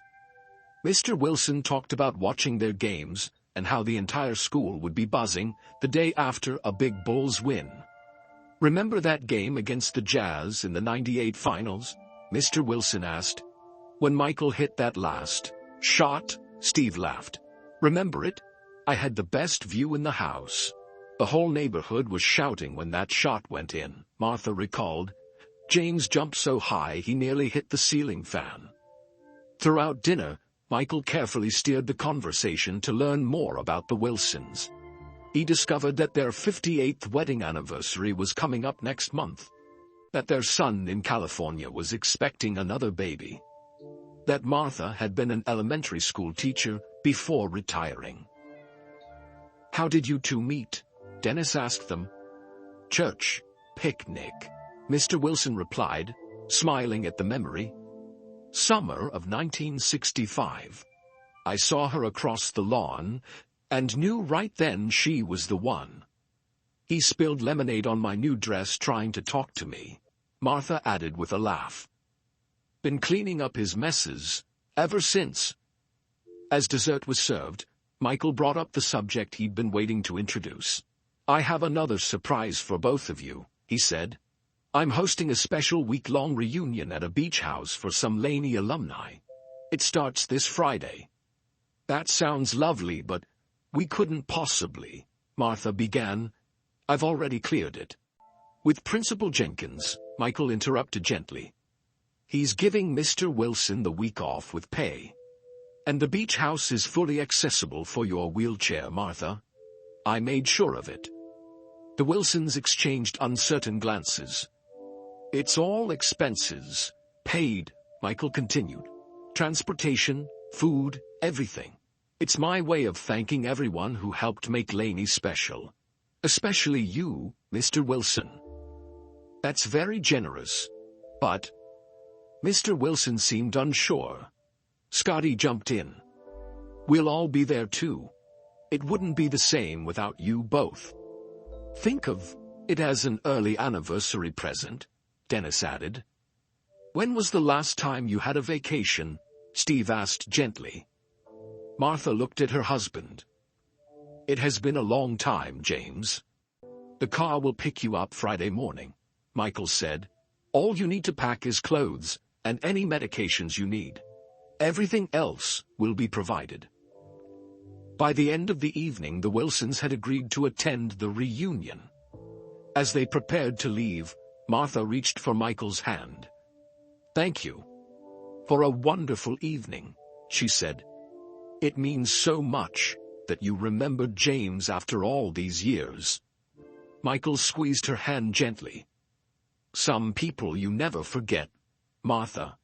Mr. Wilson talked about watching their games and how the entire school would be buzzing the day after a big Bulls win. "Remember that game against the Jazz in the '98 finals?" Mr. Wilson asked. "When Michael hit that last shot," Steve laughed. "Remember it? I had the best view in the house. The whole neighborhood was shouting when that shot went in," Martha recalled. "James jumped so high he nearly hit the ceiling fan." Throughout dinner, Michael carefully steered the conversation to learn more about the Wilsons. He discovered that their 58th wedding anniversary was coming up next month, that their son in California was expecting another baby, that Martha had been an elementary school teacher before retiring. "How did you two meet?" Dennis asked them. "Church picnic," Mr. Wilson replied, smiling at the memory. "Summer of 1965. I saw her across the lawn and knew right then she was the one. He spilled lemonade on my new dress trying to talk to me," Martha added with a laugh. "Been cleaning up his messes ever since." As dessert was served, Michael brought up the subject he'd been waiting to introduce. "I have another surprise for both of you," he said. "I'm hosting a special week-long reunion at a beach house for some Laney alumni. It starts this Friday." "That sounds lovely, but we couldn't possibly," Martha began. "I've already cleared it with Principal Jenkins," Michael interrupted gently. "He's giving Mr. Wilson the week off with pay. And the beach house is fully accessible for your wheelchair, Martha. I made sure of it." The Wilsons exchanged uncertain glances. "It's all expenses paid," Michael continued. "Transportation, food, everything. It's my way of thanking everyone who helped make Laney special. Especially you, Mr. Wilson." "That's very generous. But—" Mr. Wilson seemed unsure. Scotty jumped in. "We'll all be there too. It wouldn't be the same without you both. Think of it as an early anniversary present," Dennis added. "When was the last time you had a vacation?" Steve asked gently. Martha looked at her husband. "It has been a long time, James. The car will pick you up Friday morning," Michael said. "All you need to pack is clothes and any medications you need. Everything else will be provided." By the end of the evening, the Wilsons had agreed to attend the reunion. As they prepared to leave, Martha reached for Michael's hand. "Thank you for a wonderful evening," she said. "It means so much that you remembered James after all these years." Michael squeezed her hand gently. "Some people you never forget, Martha."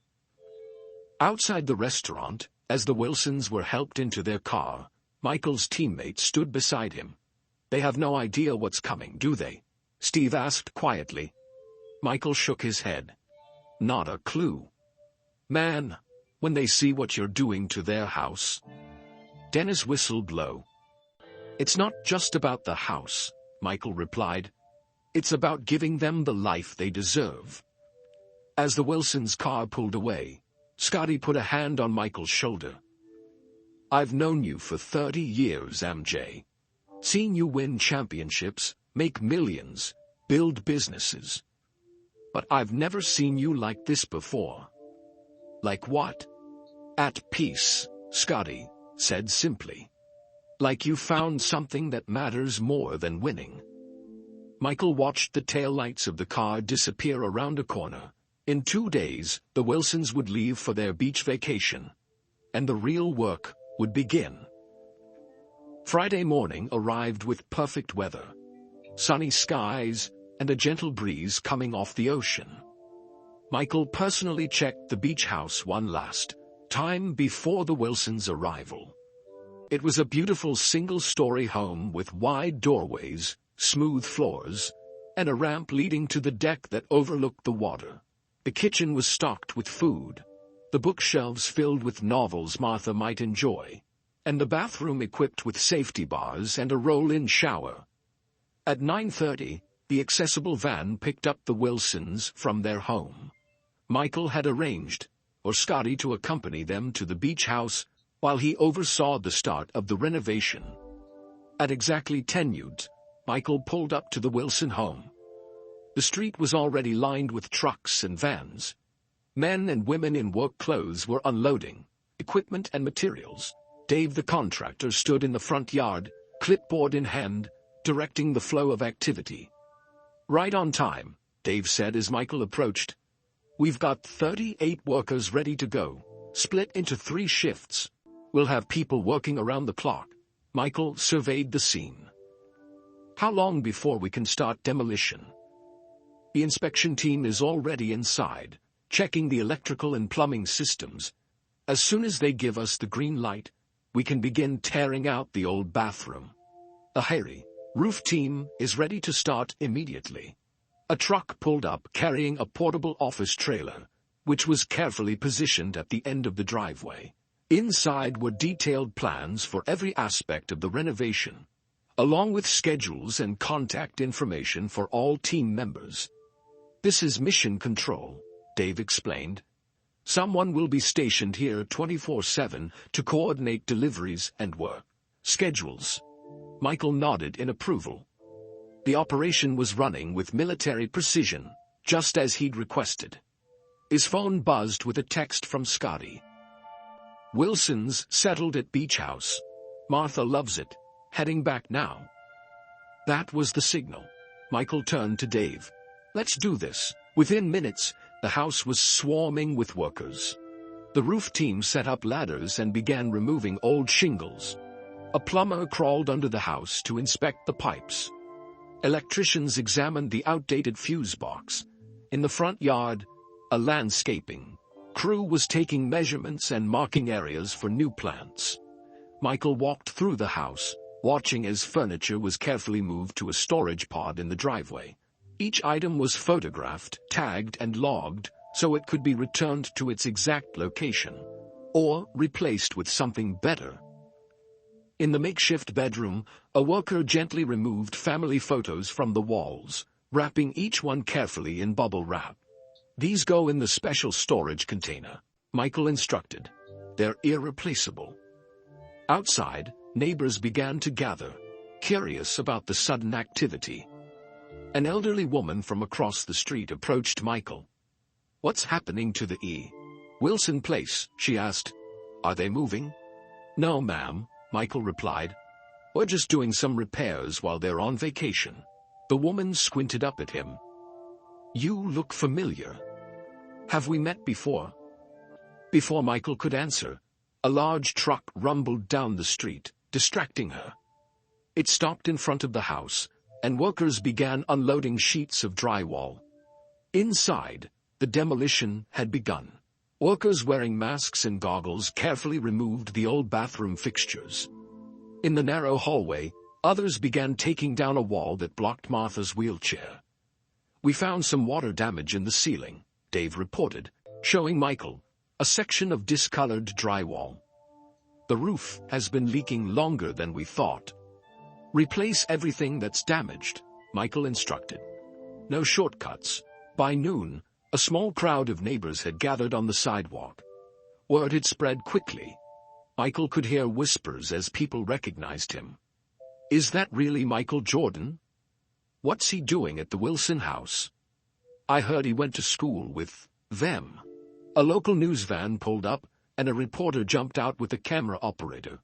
Outside the restaurant, as the Wilsons were helped into their car, Michael's teammate stood beside him. "They have no idea what's coming, do they?" Steve asked quietly. Michael shook his head. "Not a clue. Man, when they see what you're doing to their house." Dennis whistled low. "It's not just about the house," Michael replied. "It's about giving them the life they deserve." As the Wilsons' car pulled away, Scotty put a hand on Michael's shoulder. "I've known you for 30 years, MJ. Seen you win championships, make millions, build businesses. But I've never seen you like this before." "Like what?" "At peace," Scotty said simply. "Like you found something that matters more than winning." Michael watched the taillights of the car disappear around a corner. In 2 days, the Wilsons would leave for their beach vacation, and the real work would begin. Friday morning arrived with perfect weather, sunny skies, and a gentle breeze coming off the ocean. Michael personally checked the beach house one last time before the Wilsons' arrival. It was a beautiful single-story home with wide doorways, smooth floors, and a ramp leading to the deck that overlooked the water. The kitchen was stocked with food, the bookshelves filled with novels Martha might enjoy, and the bathroom equipped with safety bars and a roll-in shower. At 9:30, the accessible van picked up the Wilsons from their home. Michael had arranged for Scotty to accompany them to the beach house while he oversaw the start of the renovation. At exactly 10 UDs, Michael pulled up to the Wilson home. The street was already lined with trucks and vans. Men and women in work clothes were unloading equipment and materials. Dave the contractor stood in the front yard, clipboard in hand, directing the flow of activity. "Right on time," Dave said as Michael approached. "We've got 38 workers ready to go, split into 3 shifts. We'll have people working around the clock." Michael surveyed the scene. "How long before we can start demolition?" "The inspection team is already inside, checking the electrical and plumbing systems. As soon as they give us the green light, we can begin tearing out the old bathroom. The Harry roof team is ready to start immediately." A truck pulled up carrying a portable office trailer, which was carefully positioned at the end of the driveway. Inside were detailed plans for every aspect of the renovation, along with schedules and contact information for all team members. "This is mission control," Dave explained. "Someone will be stationed here 24/7 to coordinate deliveries and work schedules." Michael nodded in approval. The operation was running with military precision, just as he'd requested. His phone buzzed with a text from Scotty. "Wilson's settled at Beach House. Martha loves it. Heading back now." That was the signal. Michael turned to Dave. "Let's do this." Within minutes, the house was swarming with workers. The roof team set up ladders and began removing old shingles. A plumber crawled under the house to inspect the pipes. Electricians examined the outdated fuse box. In the front yard, a landscaping crew was taking measurements and marking areas for new plants. Michael walked through the house, watching as furniture was carefully moved to a storage pod in the driveway. Each item was photographed, tagged, and logged so it could be returned to its exact location, or replaced with something better. In the makeshift bedroom, a worker gently removed family photos from the walls, wrapping each one carefully in bubble wrap. "These go in the special storage container," Michael instructed. "They're irreplaceable." Outside, neighbors began to gather, curious about the sudden activity. An elderly woman from across the street approached Michael. "What's happening to the Wilson place?" she asked. "Are they moving?" "No, ma'am," Michael replied. "We're just doing some repairs while they're on vacation." The woman squinted up at him. "You look familiar. Have we met before?" Before Michael could answer, a large truck rumbled down the street, distracting her. It stopped in front of the house, and workers began unloading sheets of drywall. Inside, the demolition had begun. Workers wearing masks and goggles carefully removed the old bathroom fixtures. In the narrow hallway, others began taking down a wall that blocked Martha's wheelchair. "We found some water damage in the ceiling," Dave reported, showing Michael a section of discolored drywall. "The roof has been leaking longer than we thought." "Replace everything that's damaged," Michael instructed. "No shortcuts." By noon, a small crowd of neighbors had gathered on the sidewalk. Word had spread quickly. Michael could hear whispers as people recognized him. "Is that really Michael Jordan? What's he doing at the Wilson house? I heard he went to school with them." A local news van pulled up, and a reporter jumped out with a camera operator.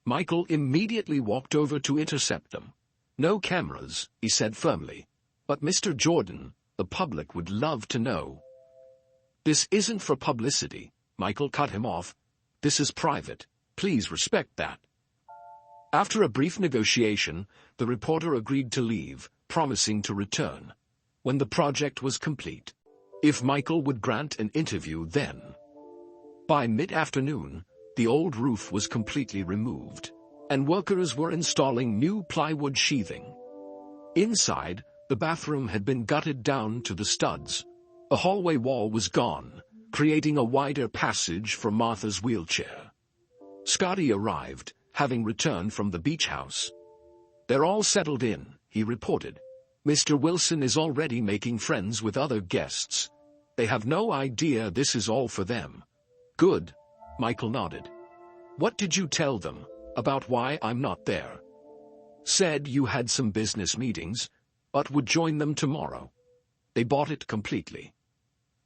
Michael immediately walked over to intercept them. "No cameras," he said firmly. "But Mr. Jordan, the public would love to know." "This isn't for publicity," Michael cut him off. "This is private. Please respect that." After a brief negotiation, the reporter agreed to leave, promising to return when the project was complete, if Michael would grant an interview then. By mid-afternoon, The old roof was completely removed, and workers were installing new plywood sheathing. Inside, the bathroom had been gutted down to the studs. A hallway wall was gone, creating a wider passage for Martha's wheelchair. Scotty arrived, having returned from the beach house. "They're all settled in," he reported. "Mr. Wilson is already making friends with other guests. They have no idea this is all for them." "Good," Michael nodded. "What did you tell them about why I'm not there?" "Said you had some business meetings, but would join them tomorrow." They bought it completely.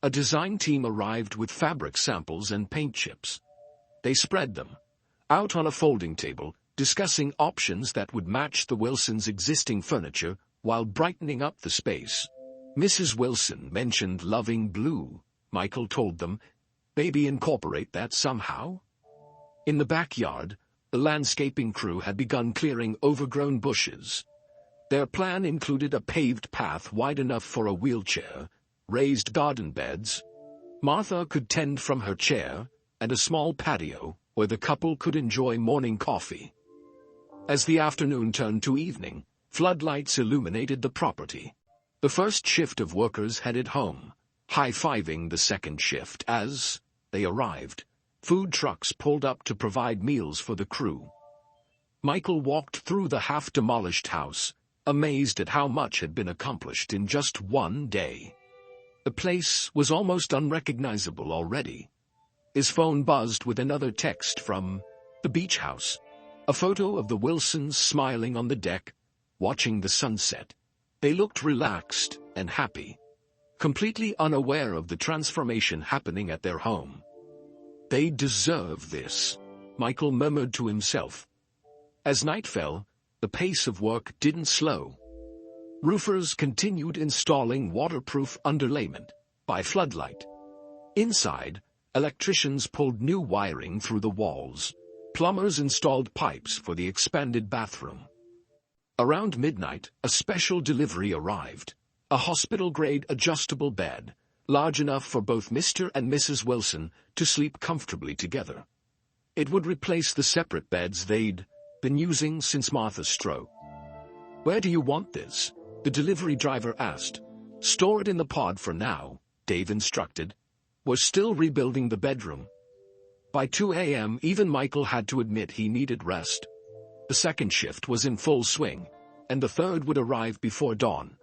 A design team arrived with fabric samples and paint chips. They spread them out on a folding table, discussing options that would match the Wilsons' existing furniture while brightening up the space. "Mrs. Wilson mentioned loving blue," Michael told them. "Maybe incorporate that somehow?" In the backyard, the landscaping crew had begun clearing overgrown bushes. Their plan included a paved path wide enough for a wheelchair, raised garden beds Martha could tend from her chair, and a small patio where the couple could enjoy morning coffee. As the afternoon turned to evening, floodlights illuminated the property. The first shift of workers headed home, high-fiving the second shift as they arrived. Food trucks pulled up to provide meals for the crew. Michael walked through the half-demolished house, amazed at how much had been accomplished in just one day. The place was almost unrecognizable already. His phone buzzed with another text from the beach house, a photo of the Wilsons smiling on the deck, watching the sunset. They looked relaxed and happy, completely unaware of the transformation happening at their home. "They deserve this," Michael murmured to himself. As night fell, the pace of work didn't slow. Roofers continued installing waterproof underlayment by floodlight. Inside, electricians pulled new wiring through the walls. Plumbers installed pipes for the expanded bathroom. Around midnight, a special delivery arrived. A hospital-grade adjustable bed, large enough for both Mr. and Mrs. Wilson to sleep comfortably together. It would replace the separate beds they'd been using since Martha's stroke. "Where do you want this?" the delivery driver asked. "Store it in the pod for now," Dave instructed. "We're still rebuilding the bedroom." By 2 a.m. even Michael had to admit he needed rest. The second shift was in full swing, and the third would arrive before dawn.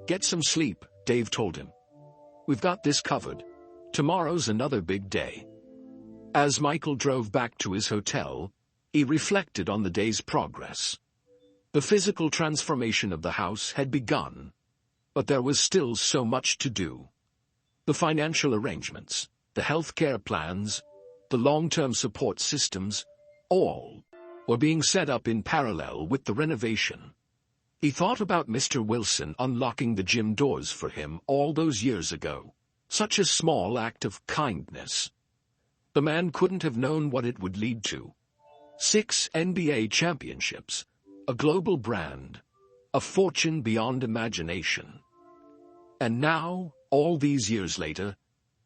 "Get some sleep," Dave told him. "We've got this covered. Tomorrow's another big day." As Michael drove back to his hotel, he reflected on the day's progress. The physical transformation of the house had begun, but there was still so much to do. The financial arrangements, the healthcare plans, the long-term support systems, all were being set up in parallel with the renovation. He thought about Mr. Wilson unlocking the gym doors for him all those years ago. Such a small act of kindness. The man couldn't have known what it would lead to. 6 NBA championships, a global brand, a fortune beyond imagination. And now, all these years later,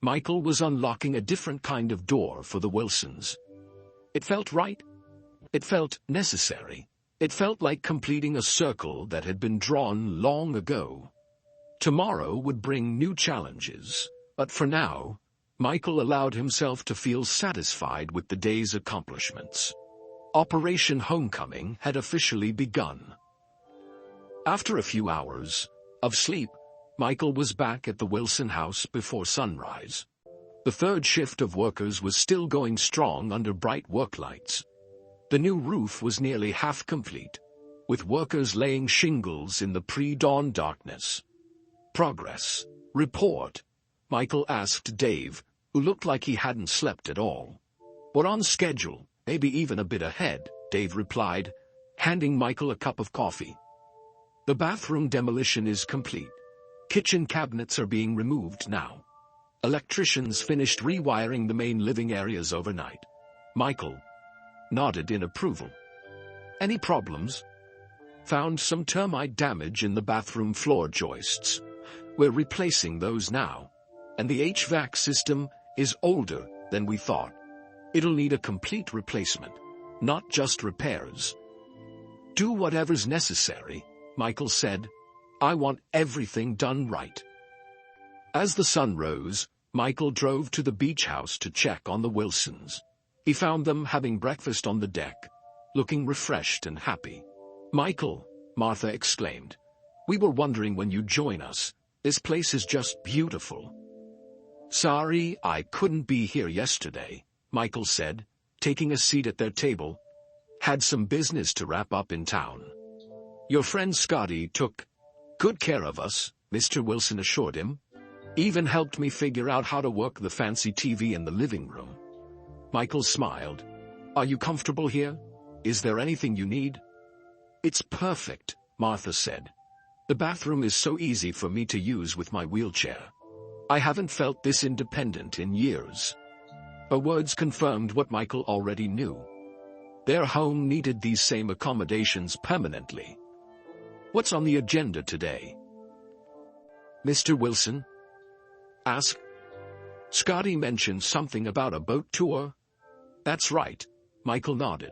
Michael was unlocking a different kind of door for the Wilsons. It felt right. It felt necessary. It felt like completing a circle that had been drawn long ago. Tomorrow would bring new challenges, but for now, Michael allowed himself to feel satisfied with the day's accomplishments. Operation Homecoming had officially begun. After a few hours of sleep, Michael was back at the Wilson house before sunrise. The third shift of workers was still going strong under bright work lights. The new roof was nearly half complete, with workers laying shingles in the pre-dawn darkness. "Progress report," Michael asked Dave, who looked like he hadn't slept at all. "We're on schedule, maybe even a bit ahead," Dave replied, handing Michael a cup of coffee. "The bathroom demolition is complete. Kitchen cabinets are being removed now. Electricians finished rewiring the main living areas overnight." Michael nodded in approval. "Any problems?" "Found some termite damage in the bathroom floor joists. We're replacing those now. And the HVAC system is older than we thought. It'll need a complete replacement, not just repairs. Do whatever's necessary, Michael said. I want everything done right. As the sun rose, Michael drove to the beach house to check on the Wilsons. He found them having breakfast on the deck, looking refreshed and happy. Michael, Martha exclaimed. We were wondering when you'd join us. This place is just beautiful. Sorry I couldn't be here yesterday, Michael said, taking a seat at their table. Had some business to wrap up in town. Your friend Scotty took good care of us, Mr. Wilson assured him. Even helped me figure out how to work the fancy TV in the living room. Michael smiled. Are you comfortable here? Is there anything you need? It's perfect, Martha said. The bathroom is so easy for me to use with my wheelchair. I haven't felt this independent in years. Her words confirmed what Michael already knew. Their home needed these same accommodations permanently. What's on the agenda today? Mr. Wilson asked. Scotty mentioned something about a boat tour. That's right, Michael nodded.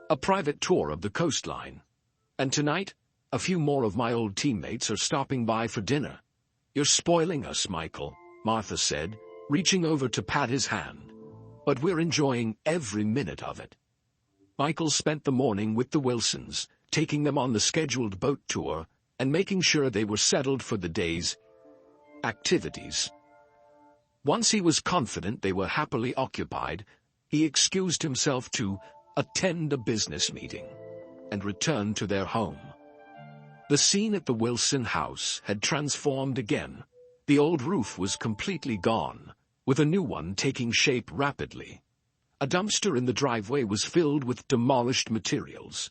A private tour of the coastline. And tonight, a few more of my old teammates are stopping by for dinner. You're spoiling us, Michael, Martha said, reaching over to pat his hand. But we're enjoying every minute of it. Michael spent the morning with the Wilsons, taking them on the scheduled boat tour and making sure they were settled for the day's activities. Once he was confident they were happily occupied, he excused himself to attend a business meeting and returned to their home. The scene at the Wilson house had transformed again. The old roof was completely gone, with a new one taking shape rapidly. A dumpster in the driveway was filled with demolished materials.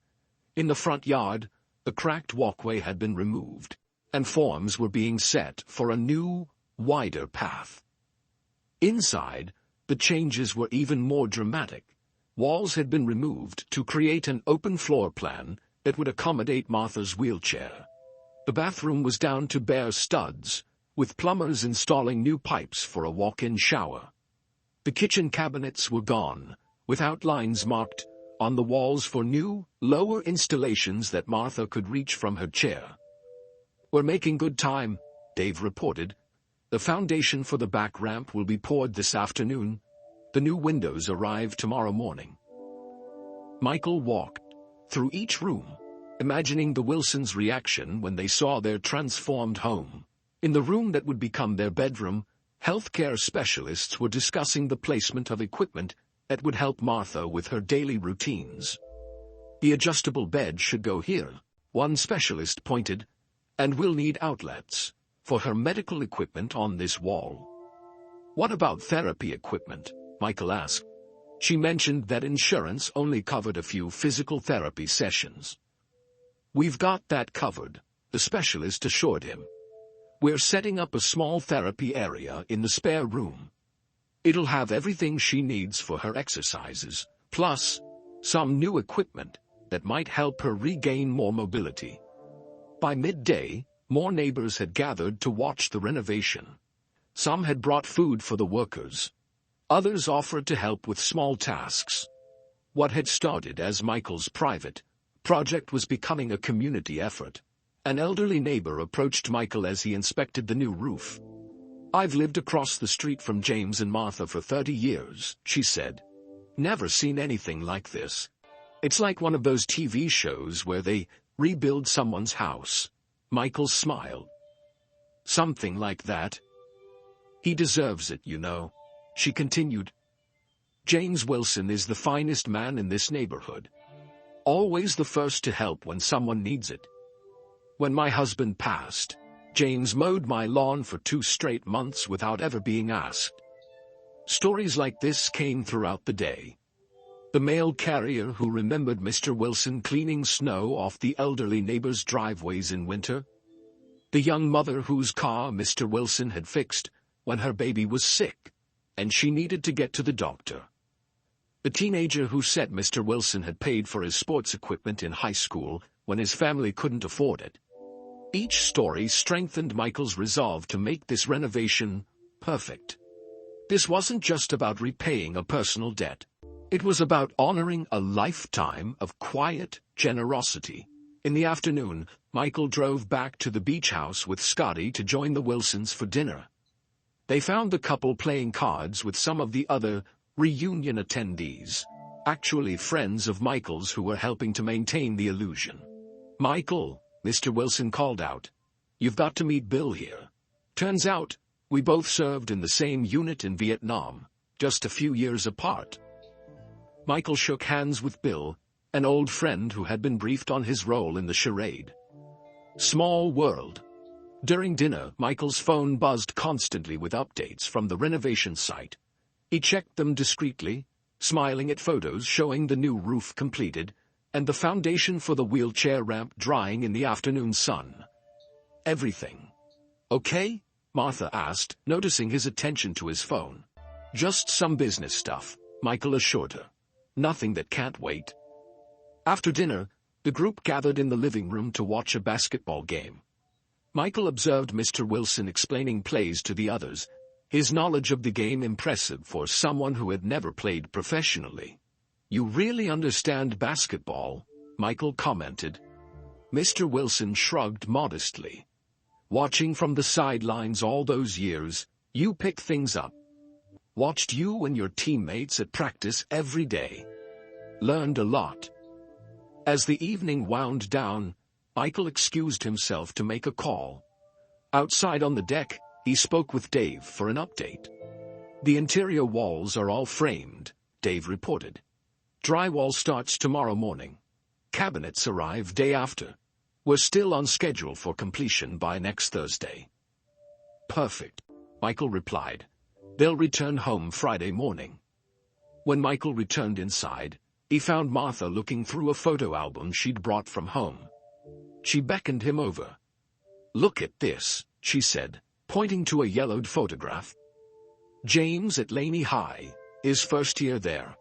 In the front yard, the cracked walkway had been removed, and forms were being set for a new, wider path. Inside, the changes were even more dramatic. Walls had been removed to create an open floor plan that would accommodate Martha's wheelchair. The bathroom was down to bare studs, with plumbers installing new pipes for a walk-in shower. The kitchen cabinets were gone, with outlines marked on the walls for new, lower installations that Martha could reach from her chair. We're making good time, Dave reported. The foundation for the back ramp will be poured this afternoon. The new windows arrive tomorrow morning. Michael walked through each room, imagining the Wilsons' reaction when they saw their transformed home. In the room that would become their bedroom, healthcare specialists were discussing the placement of equipment that would help Martha with her daily routines. The adjustable bed should go here, one specialist pointed, and we'll need outlets for her medical equipment on this wall. What about therapy equipment? Michael asked. She mentioned that insurance only covered a few physical therapy sessions. We've got that covered, the specialist assured him. We're setting up a small therapy area in the spare room. It'll have everything she needs for her exercises, plus some new equipment that might help her regain more mobility. By midday, more neighbors had gathered to watch the renovation. Some had brought food for the workers. Others offered to help with small tasks. What had started as Michael's private project was becoming a community effort. An elderly neighbor approached Michael as he inspected the new roof. I've lived across the street from James and Martha for 30 years, she said. Never seen anything like this. It's like one of those TV shows where they rebuild someone's house. Michael smiled. Something like that. He deserves it, you know, she continued. James Wilson is the finest man in this neighborhood. Always the first to help when someone needs it. When my husband passed, James mowed my lawn for 2 straight months without ever being asked. Stories like this came throughout the day. The mail carrier who remembered Mr. Wilson cleaning snow off the elderly neighbor's driveways in winter. The young mother whose car Mr. Wilson had fixed when her baby was sick, and she needed to get to the doctor. The teenager who said Mr. Wilson had paid for his sports equipment in high school when his family couldn't afford it. Each story strengthened Michael's resolve to make this renovation perfect. This wasn't just about repaying a personal debt. It was about honoring a lifetime of quiet generosity. In the afternoon, Michael drove back to the beach house with Scotty to join the Wilsons for dinner. They found the couple playing cards with some of the other reunion attendees, actually friends of Michael's who were helping to maintain the illusion. "Michael," Mr. Wilson called out, "you've got to meet Bill here. Turns out, we both served in the same unit in Vietnam, just a few years apart." Michael shook hands with Bill, an old friend who had been briefed on his role in the charade. Small world. During dinner, Michael's phone buzzed constantly with updates from the renovation site. He checked them discreetly, smiling at photos showing the new roof completed and the foundation for the wheelchair ramp drying in the afternoon sun. "Everything okay?" Martha asked, noticing his attention to his phone. "Just some business stuff," Michael assured her. "Nothing that can't wait." After dinner, the group gathered in the living room to watch a basketball game. Michael observed Mr. Wilson explaining plays to the others, his knowledge of the game impressive for someone who had never played professionally. "You really understand basketball," Michael commented. Mr. Wilson shrugged modestly. "Watching from the sidelines all those years, you pick things up. Watched you and your teammates at practice every day. Learned a lot." As the evening wound down, Michael excused himself to make a call. Outside on the deck, he spoke with Dave for an update. "The interior walls are all framed," Dave reported. "Drywall starts tomorrow morning. Cabinets arrive day after. We're still on schedule for completion by next Thursday." "Perfect," Michael replied. "They'll return home Friday morning." When Michael returned inside, he found Martha looking through a photo album she'd brought from home. She beckoned him over. "Look at this," she said, pointing to a yellowed photograph. "James at Laney High, his first year there."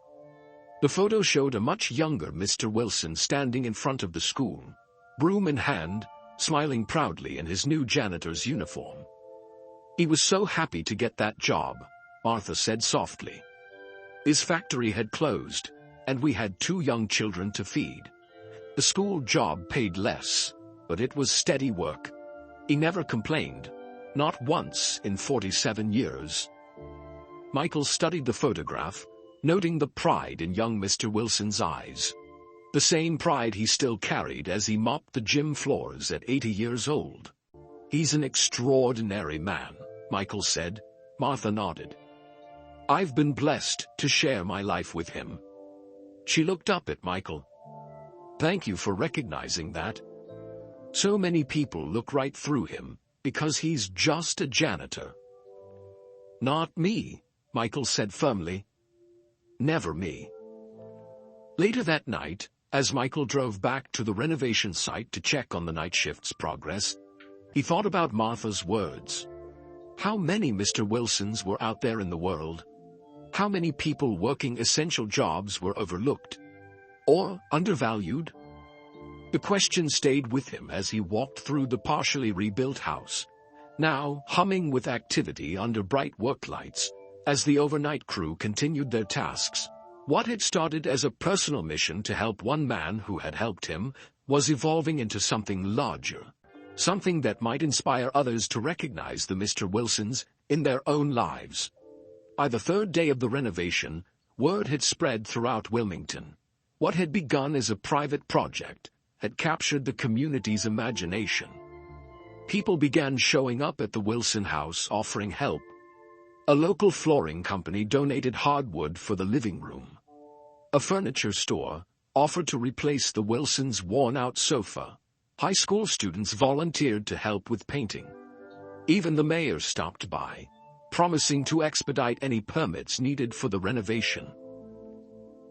The photo showed a much younger Mr. Wilson standing in front of the school, broom in hand, smiling proudly in his new janitor's uniform. "He was so happy to get that job," Martha said softly. "His factory had closed, and we had 2 young children to feed. The school job paid less, but it was steady work. He never complained, not once in 47 years." Michael studied the photograph, noting the pride in young Mr. Wilson's eyes. The same pride he still carried as he mopped the gym floors at 80 years old. "He's an extraordinary man," Michael said. Martha nodded. "I've been blessed to share my life with him." She looked up at Michael. "Thank you for recognizing that. So many people look right through him because he's just a janitor." "Not me," Michael said firmly. "Never me." Later that night, as Michael drove back to the renovation site to check on the night shift's progress, he thought about Martha's words. How many Mr. Wilsons were out there in the world? How many people working essential jobs were overlooked or undervalued? The question stayed with him as he walked through the partially rebuilt house, now humming with activity under bright work lights, as the overnight crew continued their tasks. What had started as a personal mission to help one man who had helped him was evolving into something larger, something that might inspire others to recognize the Mr. Wilsons in their own lives. By the 3rd day of the renovation, word had spread throughout Wilmington. What had begun as a private project had captured the community's imagination. People began showing up at the Wilson house offering help. A local flooring company donated hardwood for the living room. A furniture store offered to replace the Wilsons' worn-out sofa. High school students volunteered to help with painting. Even the mayor stopped by, promising to expedite any permits needed for the renovation.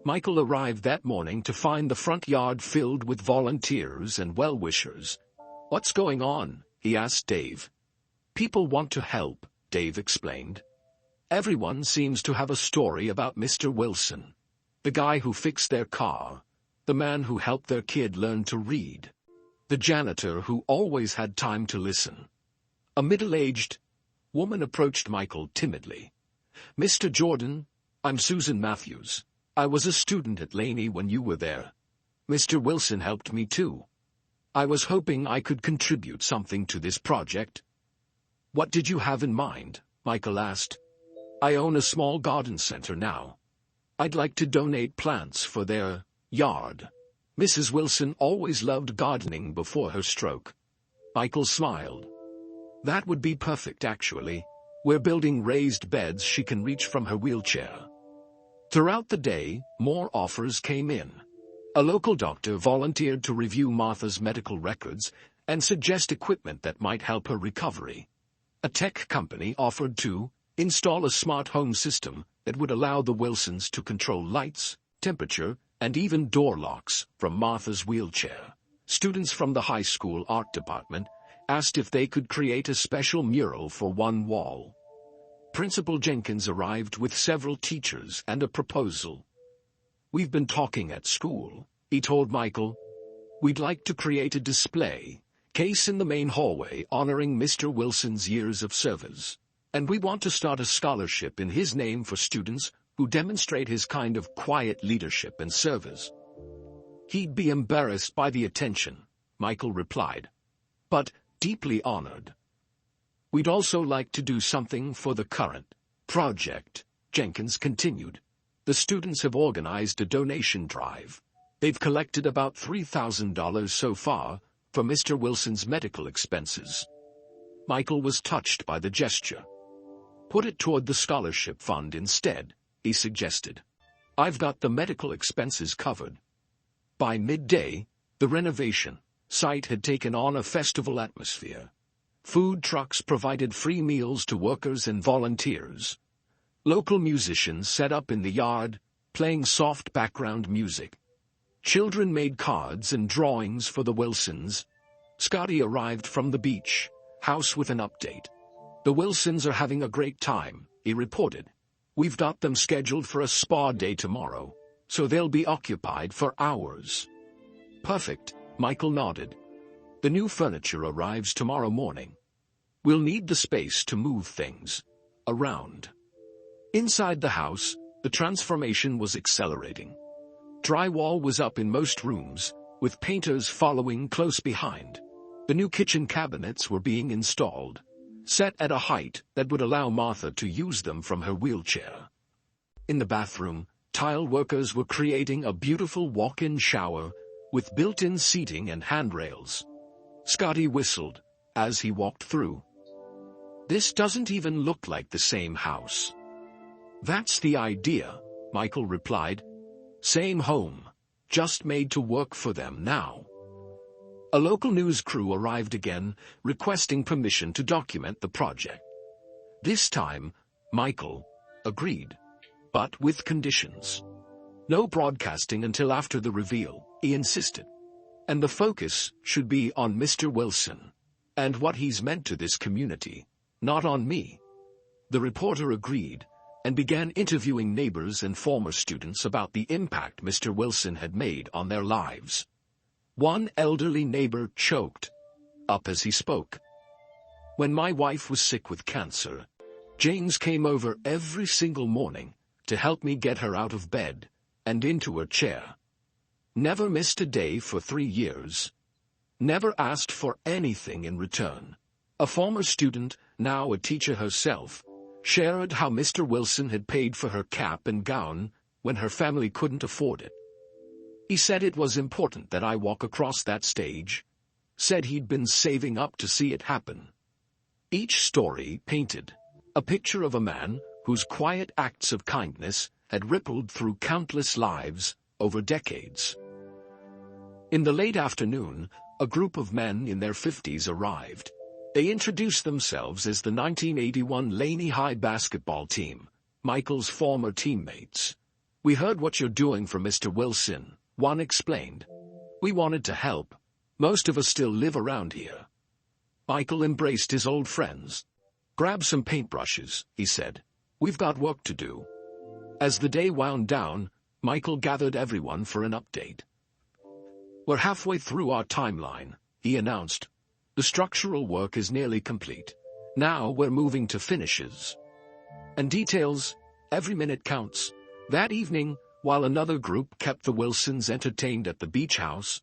Michael arrived that morning to find the front yard filled with volunteers and well-wishers. "What's going on?" he asked Dave. "People want to help," Dave explained. "Everyone seems to have a story about Mr. Wilson. The guy who fixed their car, the man who helped their kid learn to read, the janitor who always had time to listen." A middle-aged woman approached Michael timidly. "Mr. Jordan, I'm Susan Matthews. I was a student at Laney when you were there. Mr. Wilson helped me too. I was hoping I could contribute something to this project. What did you have in mind? Michael asked. I own a small garden center now. I'd like to donate plants for their yard. Mrs. Wilson always loved gardening before her stroke. Michael smiled. That would be perfect, actually. We're building raised beds she can reach from her wheelchair. Throughout the day, more offers came in. A local doctor volunteered to review Martha's medical records and suggest equipment that might help her recovery. A tech company offered to install a smart home system that would allow the Wilsons to control lights, temperature, and even door locks from Martha's wheelchair. Students from the high school art department asked if they could create a special mural for one wall. Principal Jenkins arrived with several teachers and a proposal. We've been talking at school, he told Michael. We'd like to create a display case in the main hallway honoring Mr. Wilson's years of service. And we want to start a scholarship in his name for students who demonstrate his kind of quiet leadership and service. He'd be embarrassed by the attention, Michael replied, but deeply honored. We'd also like to do something for the current project, Jenkins continued. The students have organized a donation drive. They've collected about $3,000 so far for Mr. Wilson's medical expenses. Michael was touched by the gesture. Put it toward the scholarship fund instead, he suggested. I've got the medical expenses covered. By midday, the renovation site had taken on a festival atmosphere. Food trucks provided free meals to workers and volunteers. Local musicians set up in the yard, playing soft background music. Children made cards and drawings for the Wilsons. Scotty arrived from the beach house with an update. The Wilsons are having a great time, he reported. We've got them scheduled for a spa day tomorrow, so they'll be occupied for hours. Perfect, Michael nodded. The new furniture arrives tomorrow morning. We'll need the space to move things around. Inside the house, the transformation was accelerating. Drywall was up in most rooms, with painters following close behind. The new kitchen cabinets were being installed, set at a height that would allow Martha to use them from her wheelchair. In the bathroom, tile workers were creating a beautiful walk-in shower with built-in seating and handrails. Scotty whistled as he walked through. This doesn't even look like the same house. That's the idea, Michael replied. Same home, just made to work for them now. A local news crew arrived again, requesting permission to document the project. This time, Michael agreed, but with conditions. No broadcasting until after the reveal, he insisted. And the focus should be on Mr. Wilson and what he's meant to this community, not on me. The reporter agreed and began interviewing neighbors and former students about the impact Mr. Wilson had made on their lives. One elderly neighbor choked up as he spoke. When my wife was sick with cancer, James came over every single morning to help me get her out of bed and into her chair. Never missed a day for 3 years. Never asked for anything in return. A former student, now a teacher herself, shared how Mr. Wilson had paid for her cap and gown when her family couldn't afford it. He said it was important that I walk across that stage, said he'd been saving up to see it happen. Each story painted a picture of a man whose quiet acts of kindness had rippled through countless lives over decades. In the late afternoon, a group of men in their 50s arrived. They introduced themselves as the 1981 Laney High basketball team, Michael's former teammates. We heard what you're doing for Mr. Wilson, one explained. We wanted to help. Most of us still live around here. Michael embraced his old friends. Grab some paintbrushes, he said. We've got work to do. As the day wound down, Michael gathered everyone for an update. We're halfway through our timeline, he announced. The structural work is nearly complete. Now we're moving to finishes. And details, every minute counts. That evening, While another group kept the Wilsons entertained at the beach house,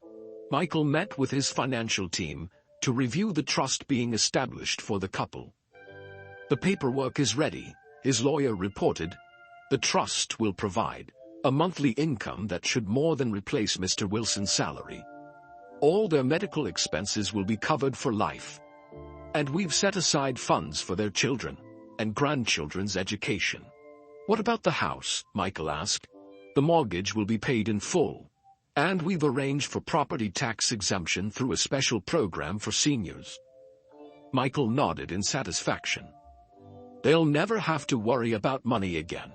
Michael met with his financial team to review the trust being established for the couple. "The paperwork is ready," his lawyer reported. "The trust will provide a monthly income that should more than replace Mr. Wilson's salary. All their medical expenses will be covered for life. And we've set aside funds for their children and grandchildren's education." "What about the house?" Michael asked. "The mortgage will be paid in full, and we've arranged for property tax exemption through a special program for seniors." Michael nodded in satisfaction. They'll never have to worry about money again.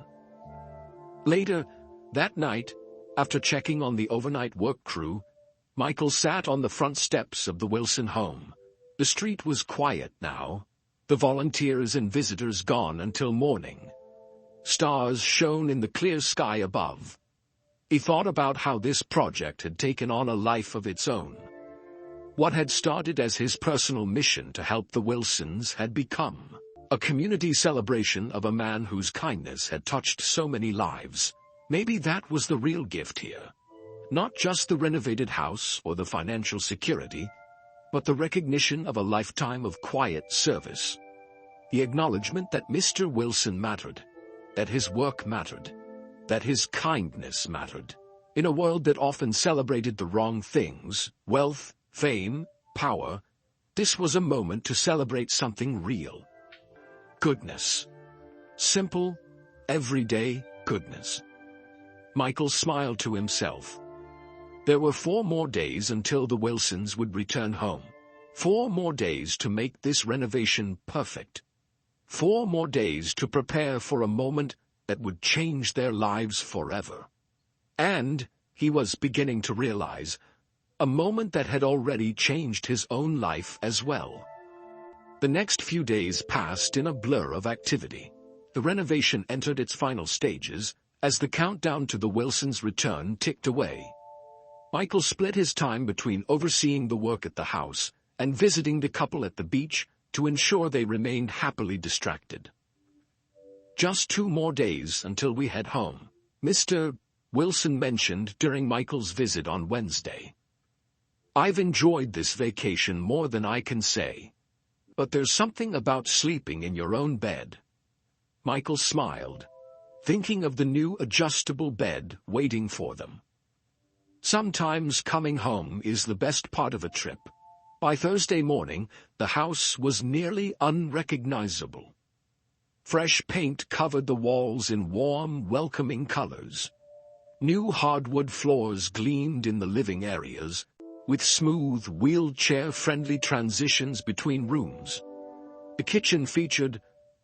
Later, that night, after checking on the overnight work crew, Michael sat on the front steps of the Wilson home. The street was quiet now, the volunteers and visitors gone until morning. Stars shone in the clear sky above. He thought about how this project had taken on a life of its own. What had started as his personal mission to help the Wilsons had become a community celebration of a man whose kindness had touched so many lives. Maybe that was the real gift here. Not just the renovated house or the financial security, but the recognition of a lifetime of quiet service. The acknowledgement that Mr. Wilson mattered, that his work mattered, that his kindness mattered. In a world that often celebrated the wrong things, wealth, fame, power, this was a moment to celebrate something real. Goodness. Simple, everyday goodness. Michael smiled to himself. There were 4 more days until the Wilsons would return home. 4 more days to make this renovation perfect. 4 more days to prepare for a moment that would change their lives forever. And, he was beginning to realize, a moment that had already changed his own life as well. The next few days passed in a blur of activity. The renovation entered its final stages as the countdown to the Wilsons' return ticked away. Michael split his time between overseeing the work at the house and visiting the couple at the beach to ensure they remained happily distracted. "Just 2 more days until we head home," Mr. Wilson mentioned during Michael's visit on Wednesday. "I've enjoyed this vacation more than I can say. But there's something about sleeping in your own bed." Michael smiled, thinking of the new adjustable bed waiting for them. Sometimes coming home is the best part of a trip. By Thursday morning, the house was nearly unrecognizable. Fresh paint covered the walls in warm, welcoming colors. New hardwood floors gleamed in the living areas, with smooth, wheelchair-friendly transitions between rooms. The kitchen featured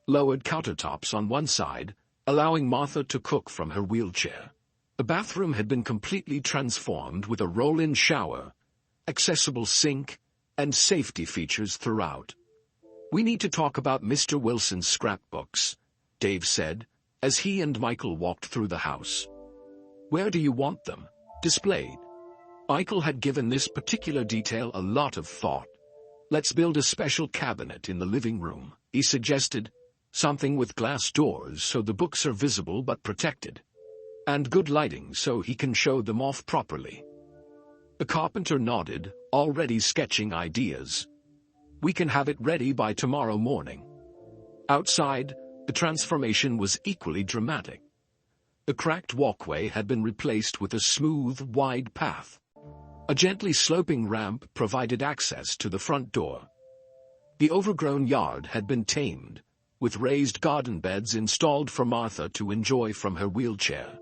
lowered countertops on one side, allowing Martha to cook from her wheelchair. The bathroom had been completely transformed with a roll-in shower, accessible sink, and safety features throughout. "We need to talk about Mr. Wilson's scrapbooks," Dave said, as he and Michael walked through the house. "Where do you want them displayed?" Michael had given this particular detail a lot of thought. "Let's build a special cabinet in the living room," he suggested, "something with glass doors so the books are visible but protected, and good lighting so he can show them off properly." The carpenter nodded, already sketching ideas. "We can have it ready by tomorrow morning." Outside, the transformation was equally dramatic. The cracked walkway had been replaced with a smooth, wide path. A gently sloping ramp provided access to the front door. The overgrown yard had been tamed, with raised garden beds installed for Martha to enjoy from her wheelchair.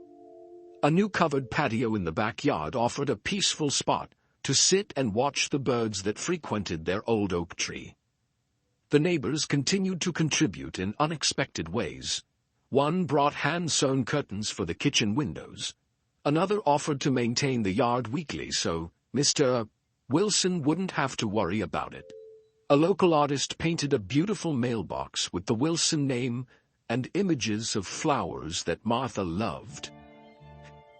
A new covered patio in the backyard offered a peaceful spot to sit and watch the birds that frequented their old oak tree. The neighbors continued to contribute in unexpected ways. One brought hand-sewn curtains for the kitchen windows. Another offered to maintain the yard weekly so Mr. Wilson wouldn't have to worry about it. A local artist painted a beautiful mailbox with the Wilson name and images of flowers that Martha loved.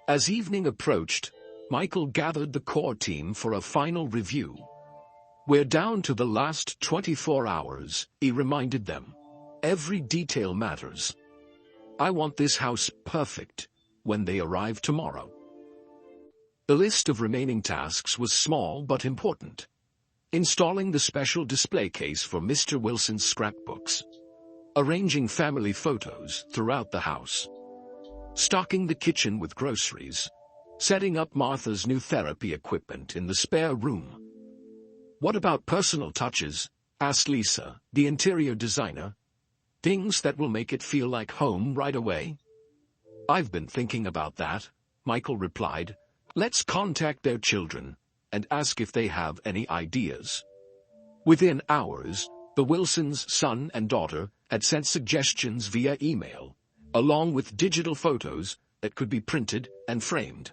As evening approached, Michael gathered the core team for a final review. "We're down to the last 24 hours, he reminded them. "Every detail matters. I want this house perfect, when they arrive tomorrow. The list of remaining tasks was small but important. Installing the special display case for Mr. Wilson's scrapbooks. Arranging family photos throughout the house. Stocking the kitchen with groceries. Setting up Martha's new therapy equipment in the spare room. "What about personal touches?" asked Lisa, the interior designer. "Things that will make it feel like home right away?" "I've been thinking about that," Michael replied. "Let's contact their children and ask if they have any ideas." Within hours, the Wilsons' son and daughter had sent suggestions via email, along with digital photos that could be printed and framed.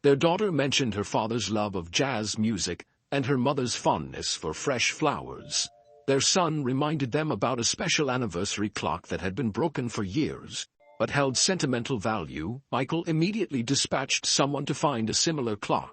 Their daughter mentioned her father's love of jazz music and her mother's fondness for fresh flowers. Their son reminded them about a special anniversary clock that had been broken for years, but held sentimental value. Michael immediately dispatched someone to find a similar clock.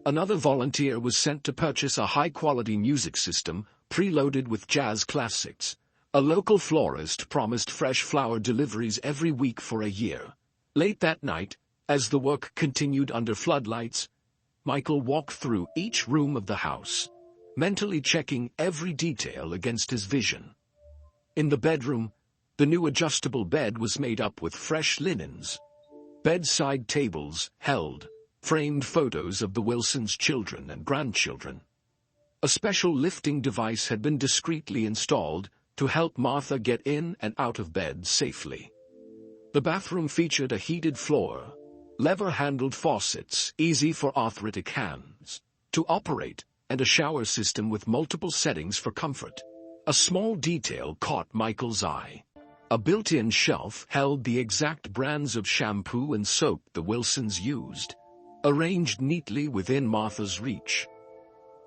Another volunteer was sent to purchase a high-quality music system, preloaded with jazz classics. A local florist promised fresh flower deliveries every week for a year. Late that night, as the work continued under floodlights, Michael walked through each room of the house, mentally checking every detail against his vision. In the bedroom, the new adjustable bed was made up with fresh linens. Bedside tables held framed photos of the Wilsons' children and grandchildren. A special lifting device had been discreetly installed to help Martha get in and out of bed safely. The bathroom featured a heated floor, lever-handled faucets, easy for arthritic hands to operate, and a shower system with multiple settings for comfort. A small detail caught Michael's eye. A built-in shelf held the exact brands of shampoo and soap the Wilsons used, arranged neatly within Martha's reach.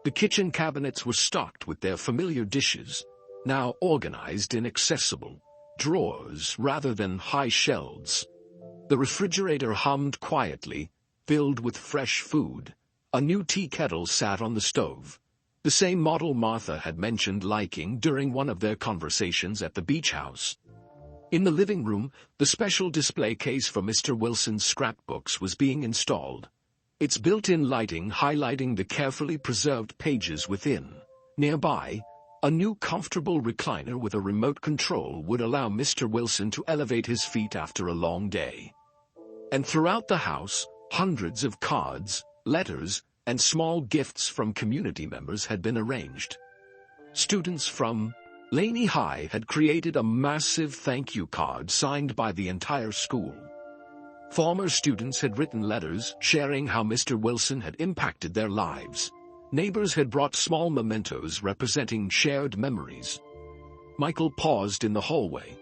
The kitchen cabinets were stocked with their familiar dishes, now organized in accessible drawers rather than high shelves. The refrigerator hummed quietly, filled with fresh food. A new tea kettle sat on the stove, the same model Martha had mentioned liking during one of their conversations at the beach house. In the living room, the special display case for Mr. Wilson's scrapbooks was being installed, its built-in lighting highlighting the carefully preserved pages within. Nearby, a new comfortable recliner with a remote control would allow Mr. Wilson to elevate his feet after a long day. And throughout the house, hundreds of cards, letters, and small gifts from community members had been arranged. Students from Laney High had created a massive thank you card signed by the entire school. Former students had written letters sharing how Mr. Wilson had impacted their lives. Neighbors had brought small mementos representing shared memories. Michael paused in the hallway,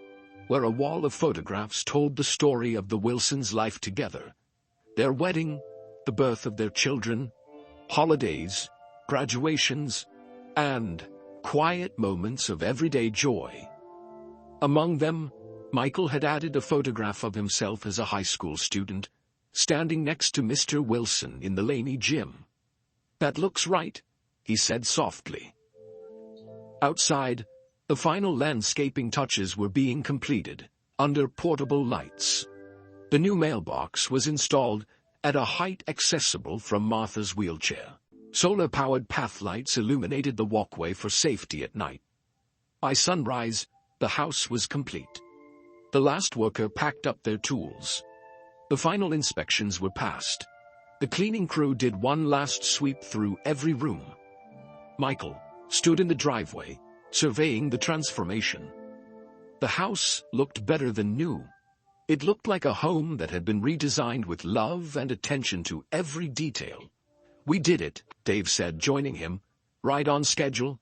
where a wall of photographs told the story of the Wilsons' life together. Their wedding, the birth of their children, holidays, graduations, and quiet moments of everyday joy. Among them, Michael had added a photograph of himself as a high school student, standing next to Mr. Wilson in the Laney gym. "That looks right," he said softly. Outside, the final landscaping touches were being completed, under portable lights. The new mailbox was installed at a height accessible from Martha's wheelchair. Solar-powered path lights illuminated the walkway for safety at night. By sunrise, the house was complete. The last worker packed up their tools. The final inspections were passed. The cleaning crew did one last sweep through every room. Michael stood in the driveway, surveying the transformation. The house looked better than new. It looked like a home that had been redesigned with love and attention to every detail. "We did it," Dave said, joining him. "Right on schedule."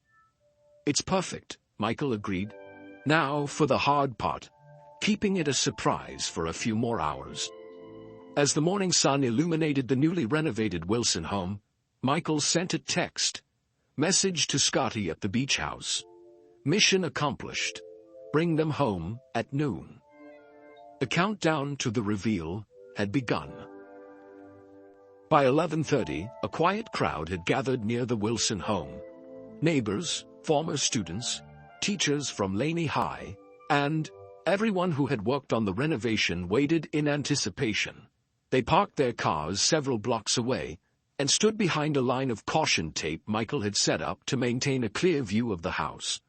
"It's perfect," Michael agreed. "Now for the hard part, keeping it a surprise for a few more hours." As the morning sun illuminated the newly renovated Wilson home, Michael sent a text message to Scotty at the beach house. "Mission accomplished. Bring them home at noon." The countdown to the reveal had begun. By 11:30, a quiet crowd had gathered near the Wilson home. Neighbors, former students, teachers from Laney High, and Everyone who had worked on the renovation waited in anticipation. They parked their cars several blocks away and stood behind a line of caution tape Michael had set up to maintain a clear view of the house.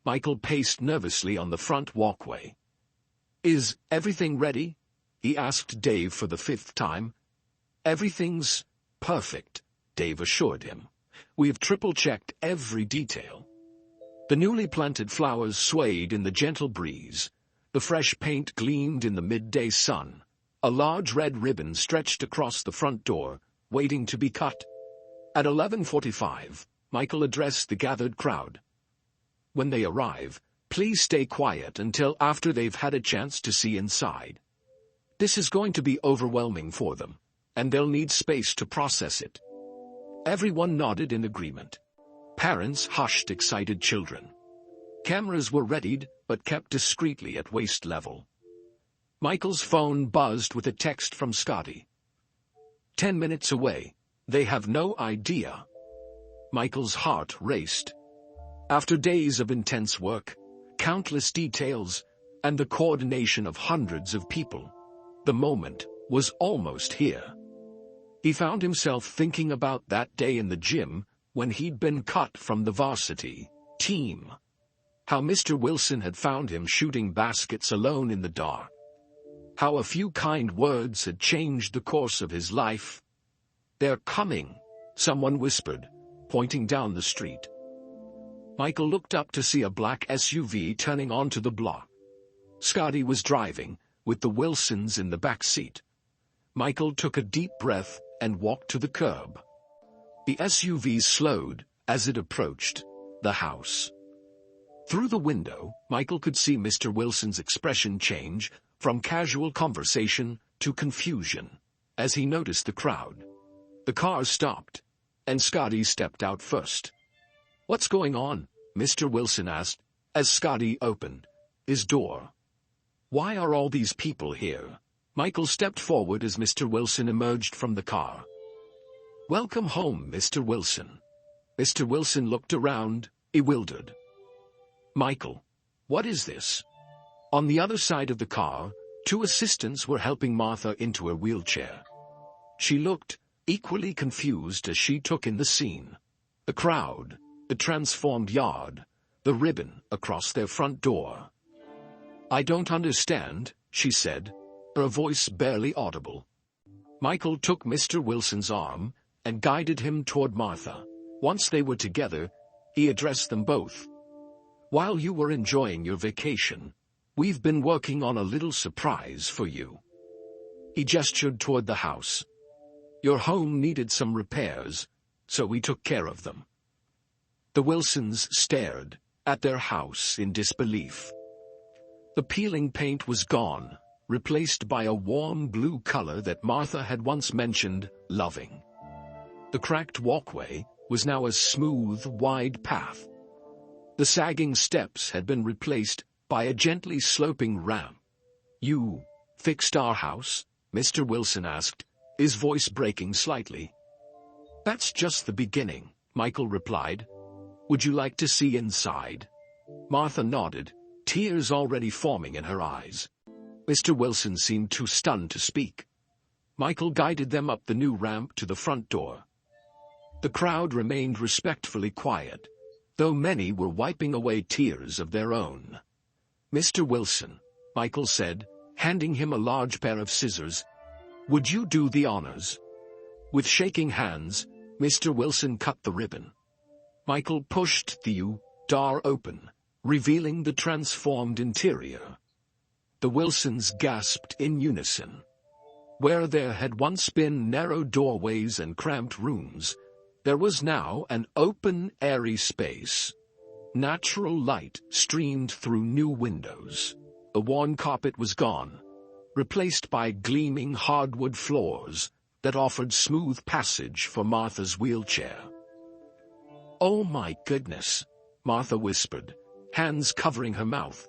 Michael paced nervously on the front walkway. "Is everything ready?" he asked Dave for the 5th time. "Everything's perfect," Dave assured him. "We've triple-checked every detail." The newly planted flowers swayed in the gentle breeze. The fresh paint gleamed in the midday sun. A large red ribbon stretched across the front door, waiting to be cut. At 11:45, Michael addressed the gathered crowd. "When they arrive, please stay quiet until after they've had a chance to see inside. This is going to be overwhelming for them, and they'll need space to process it." Everyone nodded in agreement. Parents hushed excited children. Cameras were readied, but kept discreetly at waist level. Michael's phone buzzed with a text from Scotty. 10 minutes away. They have no idea." Michael's heart raced. After days of intense work, countless details, and the coordination of hundreds of people, the moment was almost here. He found himself thinking about that day in the gym when he'd been cut from the varsity team. How Mr. Wilson had found him shooting baskets alone in the dark. How a few kind words had changed the course of his life. "They're coming," someone whispered, pointing down the street. Michael looked up to see a black SUV turning onto the block. Scotty was driving, with the Wilsons in the back seat. Michael took a deep breath and walked to the curb. The SUV slowed as it approached the house. Through the window, Michael could see Mr. Wilson's expression change from casual conversation to confusion as he noticed the crowd. The car stopped, and Scotty stepped out first. "What's going on?" Mr. Wilson asked, as Scotty opened his door. "Why are all these people here?" Michael stepped forward as Mr. Wilson emerged from the car. "Welcome home, Mr. Wilson." Mr. Wilson looked around, bewildered. "Michael, what is this?" On the other side of the car, 2 assistants were helping Martha into a wheelchair. She looked equally confused as she took in the scene. The crowd, the transformed yard, the ribbon across their front door. "I don't understand," she said, her voice barely audible. Michael took Mr. Wilson's arm and guided him toward Martha. Once they were together, he addressed them both. "While you were enjoying your vacation, we've been working on a little surprise for you." He gestured toward the house. "Your home needed some repairs, so we took care of them." The Wilsons stared at their house in disbelief. The peeling paint was gone, replaced by a warm blue color that Martha had once mentioned loving. The cracked walkway was now a smooth, wide path. The sagging steps had been replaced by a gently sloping ramp. "You fixed our house?" Mr. Wilson asked, his voice breaking slightly. "That's just the beginning," Michael replied. "Would you like to see inside?" Martha nodded, tears already forming in her eyes. Mr. Wilson seemed too stunned to speak. Michael guided them up the new ramp to the front door. The crowd remained respectfully quiet, though many were wiping away tears of their own. "Mr. Wilson," Michael said, handing him a large pair of scissors, "would you do the honors?" With shaking hands, Mr. Wilson cut the ribbon. Michael pushed the door open, revealing the transformed interior. The Wilsons gasped in unison. Where there had once been narrow doorways and cramped rooms, there was now an open, airy space. Natural light streamed through new windows. The worn carpet was gone, replaced by gleaming hardwood floors that offered smooth passage for Martha's wheelchair. "Oh my goodness," Martha whispered, hands covering her mouth.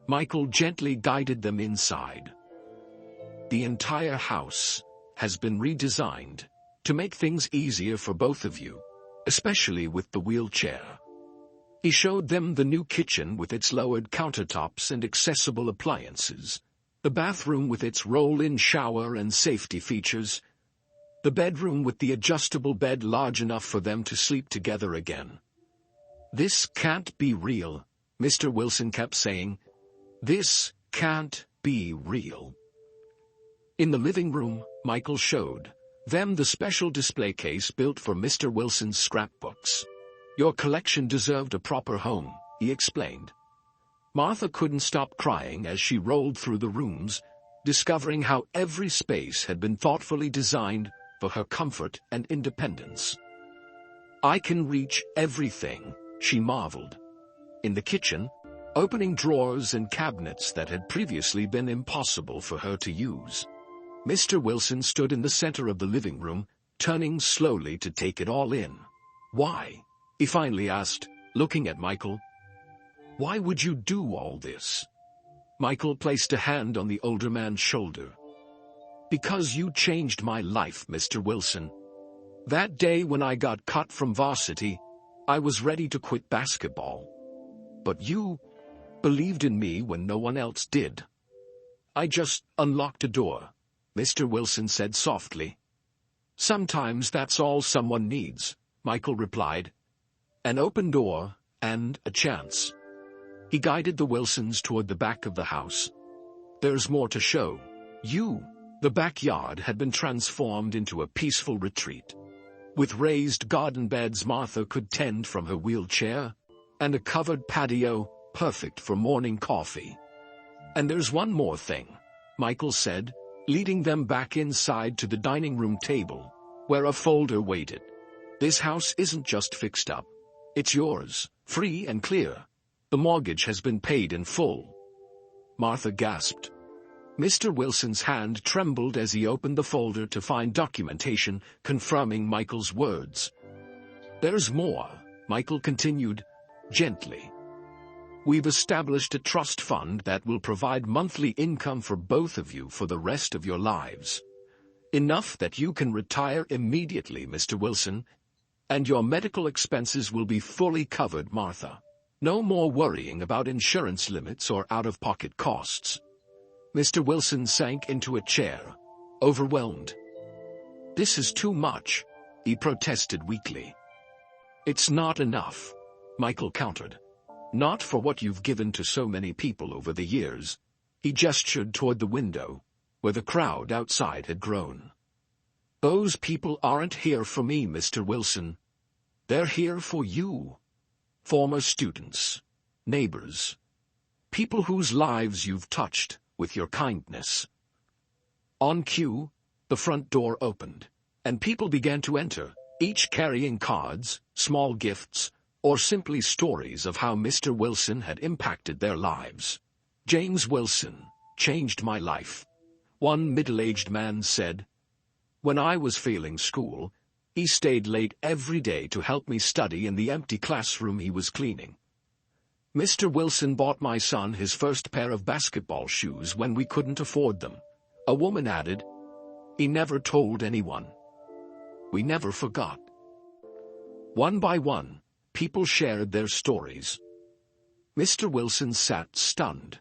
Michael gently guided them inside. "The entire house has been redesigned to make things easier for both of you, especially with the wheelchair. He showed them the new kitchen with its lowered countertops and accessible appliances, the bathroom with its roll-in shower and safety features, the bedroom with the adjustable bed large enough for them to sleep together again. "This can't be real," Mr. Wilson kept saying. "This can't be real." In the living room, Michael showed them the special display case built for Mr. Wilson's scrapbooks. "Your collection deserved a proper home," he explained. Martha couldn't stop crying as she rolled through the rooms, discovering how every space had been thoughtfully designed for her comfort and independence. "I can reach everything," she marveled. In the kitchen, opening drawers and cabinets that had previously been impossible for her to use. Mr. Wilson stood in the center of the living room, turning slowly to take it all in. "Why?" he finally asked, looking at Michael. "Why would you do all this?" Michael placed a hand on the older man's shoulder. "Because you changed my life, Mr. Wilson. That day when I got cut from varsity, I was ready to quit basketball. But you believed in me when no one else did." "I just unlocked a door," Mr. Wilson said softly. "Sometimes that's all someone needs," Michael replied. "An open door and a chance." He guided the Wilsons toward the back of the house. "There's more to show you." The backyard had been transformed into a peaceful retreat. With raised garden beds Martha could tend from her wheelchair, and a covered patio, perfect for morning coffee. "And there's one more thing," Michael said, leading them back inside to the dining room table, where a folder waited. "This house isn't just fixed up. It's yours, free and clear. The mortgage has been paid in full." Martha gasped. Mr. Wilson's hand trembled as he opened the folder to find documentation confirming Michael's words. "There's more," Michael continued, gently. "We've established a trust fund that will provide monthly income for both of you for the rest of your lives. Enough that you can retire immediately, Mr. Wilson, and your medical expenses will be fully covered, Martha. No more worrying about insurance limits or out-of-pocket costs." Mr. Wilson sank into a chair, overwhelmed. "This is too much," he protested weakly. "It's not enough," Michael countered. "Not for what you've given to so many people over the years." He gestured toward the window, where the crowd outside had grown. "Those people aren't here for me, Mr. Wilson. They're here for you. Former students, neighbors, people whose lives you've touched with your kindness." On cue, the front door opened, and people began to enter, each carrying cards, small gifts, or simply stories of how Mr. Wilson had impacted their lives. "James Wilson changed my life," one middle-aged man said. "When I was failing school, he stayed late every day to help me study in the empty classroom he was cleaning. Mr. Wilson bought my son his first pair of basketball shoes when we couldn't afford them," a woman added. "He never told anyone. We never forgot." One by one, people shared their stories. Mr. Wilson sat stunned,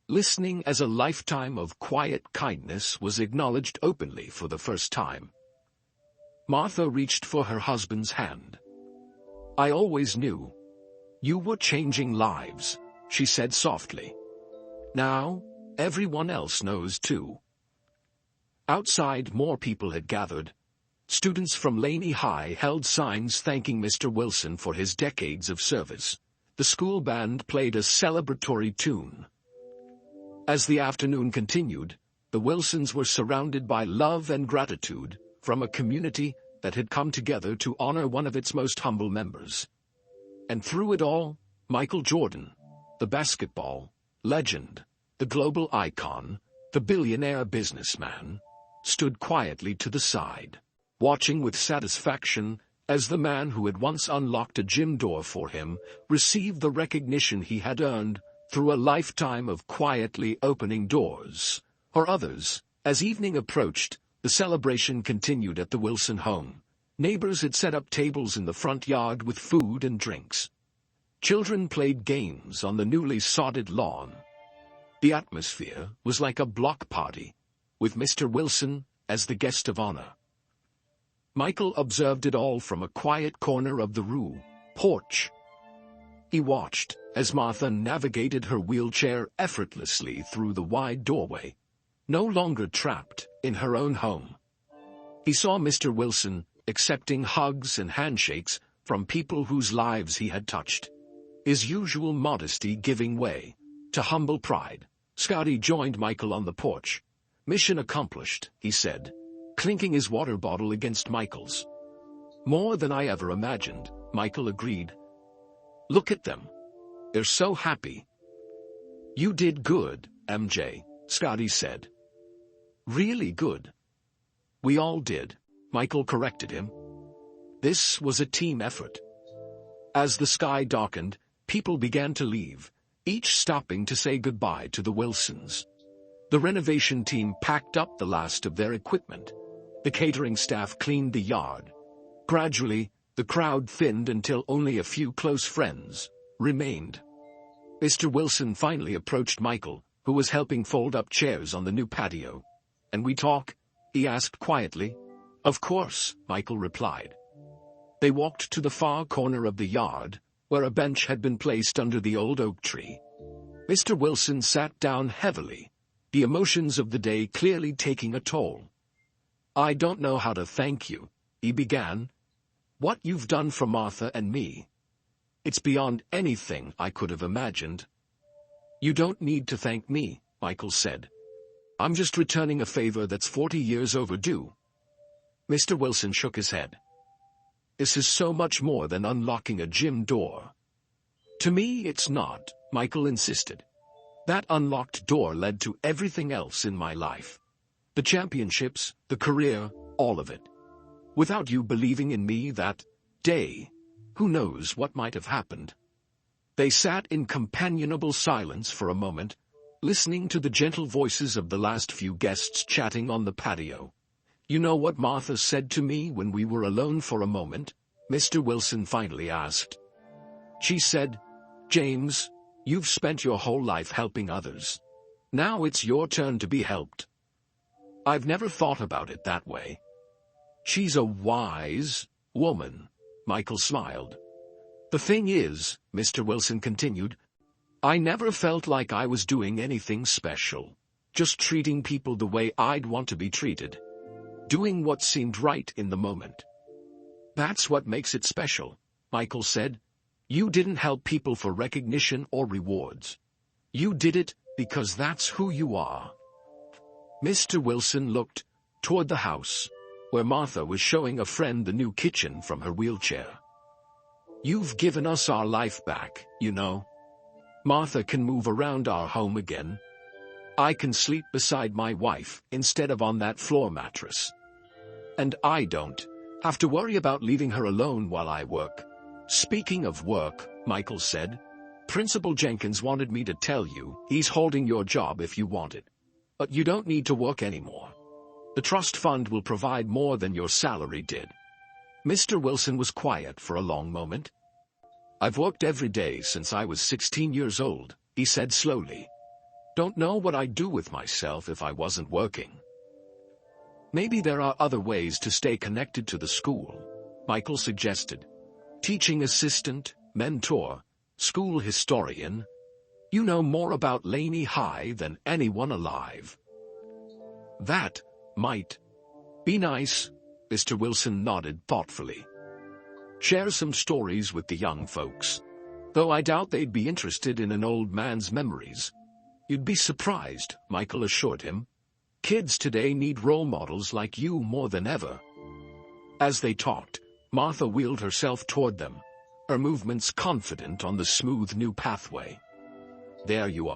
listening as a lifetime of quiet kindness was acknowledged openly for the first time. Martha reached for her husband's hand. "I always knew you were changing lives," she said softly. "Now, everyone else knows too." Outside, more people had gathered. Students from Laney High held signs thanking Mr. Wilson for his decades of service. The school band played a celebratory tune. As the afternoon continued, the Wilsons were surrounded by love and gratitude from a community that had come together to honor one of its most humble members. And through it all, Michael Jordan, the basketball legend, the global icon, the billionaire businessman, stood quietly to the side, watching with satisfaction as the man who had once unlocked a gym door for him received the recognition he had earned through a lifetime of quietly opening doors for others. As evening approached, the celebration continued at the Wilson home. Neighbors had set up tables in the front yard with food and drinks. Children played games on the newly sodded lawn. The atmosphere was like a block party, with Mr. Wilson as the guest of honor. Michael observed it all from a quiet corner of the porch. He watched as Martha navigated her wheelchair effortlessly through the wide doorway, no longer trapped in her own home. He saw Mr. Wilson accepting hugs and handshakes from people whose lives he had touched, his usual modesty giving way to humble pride. Scotty joined Michael on the porch. "Mission accomplished," he said, clinking his water bottle against Michael's. "More than I ever imagined," Michael agreed. "Look at them. They're so happy." "You did good, MJ," Scotty said. "Really good." "We all did," Michael corrected him. This was a team effort. As the sky darkened, people began to leave, each stopping to say goodbye to the Wilsons. The renovation team packed up the last of their equipment. The catering staff cleaned the yard. Gradually, the crowd thinned until only a few close friends remained. Mr. Wilson finally approached Michael, who was helping fold up chairs on the new patio. "And we talk?" he asked quietly. "Of course," Michael replied. They walked to the far corner of the yard, where a bench had been placed under the old oak tree. Mr. Wilson sat down heavily, the emotions of the day clearly taking a toll. "I don't know how to thank you," he began. "What you've done for Martha and me. It's beyond anything I could have imagined." "You don't need to thank me," Michael said. "I'm just returning a favor that's 40 years overdue." Mr. Wilson shook his head. "This is so much more than unlocking a gym door." "To me, it's not," Michael insisted. "That unlocked door led to everything else in my life. The championships, the career, all of it. Without you believing in me that day, who knows what might have happened." They sat in companionable silence for a moment, listening to the gentle voices of the last few guests chatting on the patio. "You know what Martha said to me when we were alone for a moment?" Mr. Wilson finally asked. "She said, 'James, you've spent your whole life helping others. Now it's your turn to be helped.' I've never thought about it that way." "She's a wise woman," Michael smiled. "The thing is," Mr. Wilson continued, "I never felt like I was doing anything special, just treating people the way I'd want to be treated. Doing what seemed right in the moment. That's what makes it special," Michael said. "You didn't help people for recognition or rewards. You did it because that's who you are." Mr. Wilson looked toward the house, where Martha was showing a friend the new kitchen from her wheelchair. "You've given us our life back, you know. Martha can move around our home again. I can sleep beside my wife instead of on that floor mattress. And I don't have to worry about leaving her alone while I work." "Speaking of work," Michael said, "Principal Jenkins wanted me to tell you he's holding your job if you want it. But you don't need to work anymore. The trust fund will provide more than your salary did." Mr. Wilson was quiet for a long moment. "I've worked every day since I was 16 years old," he said slowly. "Don't know what I'd do with myself if I wasn't working." "Maybe there are other ways to stay connected to the school," Michael suggested. "Teaching assistant, mentor, school historian. You know more about Laney High than anyone alive." "That might be nice," Mr. Wilson nodded thoughtfully. "Share some stories with the young folks. Though I doubt they'd be interested in an old man's memories." "You'd be surprised," Michael assured him. "Kids today need role models like you more than ever." As they talked, Martha wheeled herself toward them, her movements confident on the smooth new pathway. "There you are."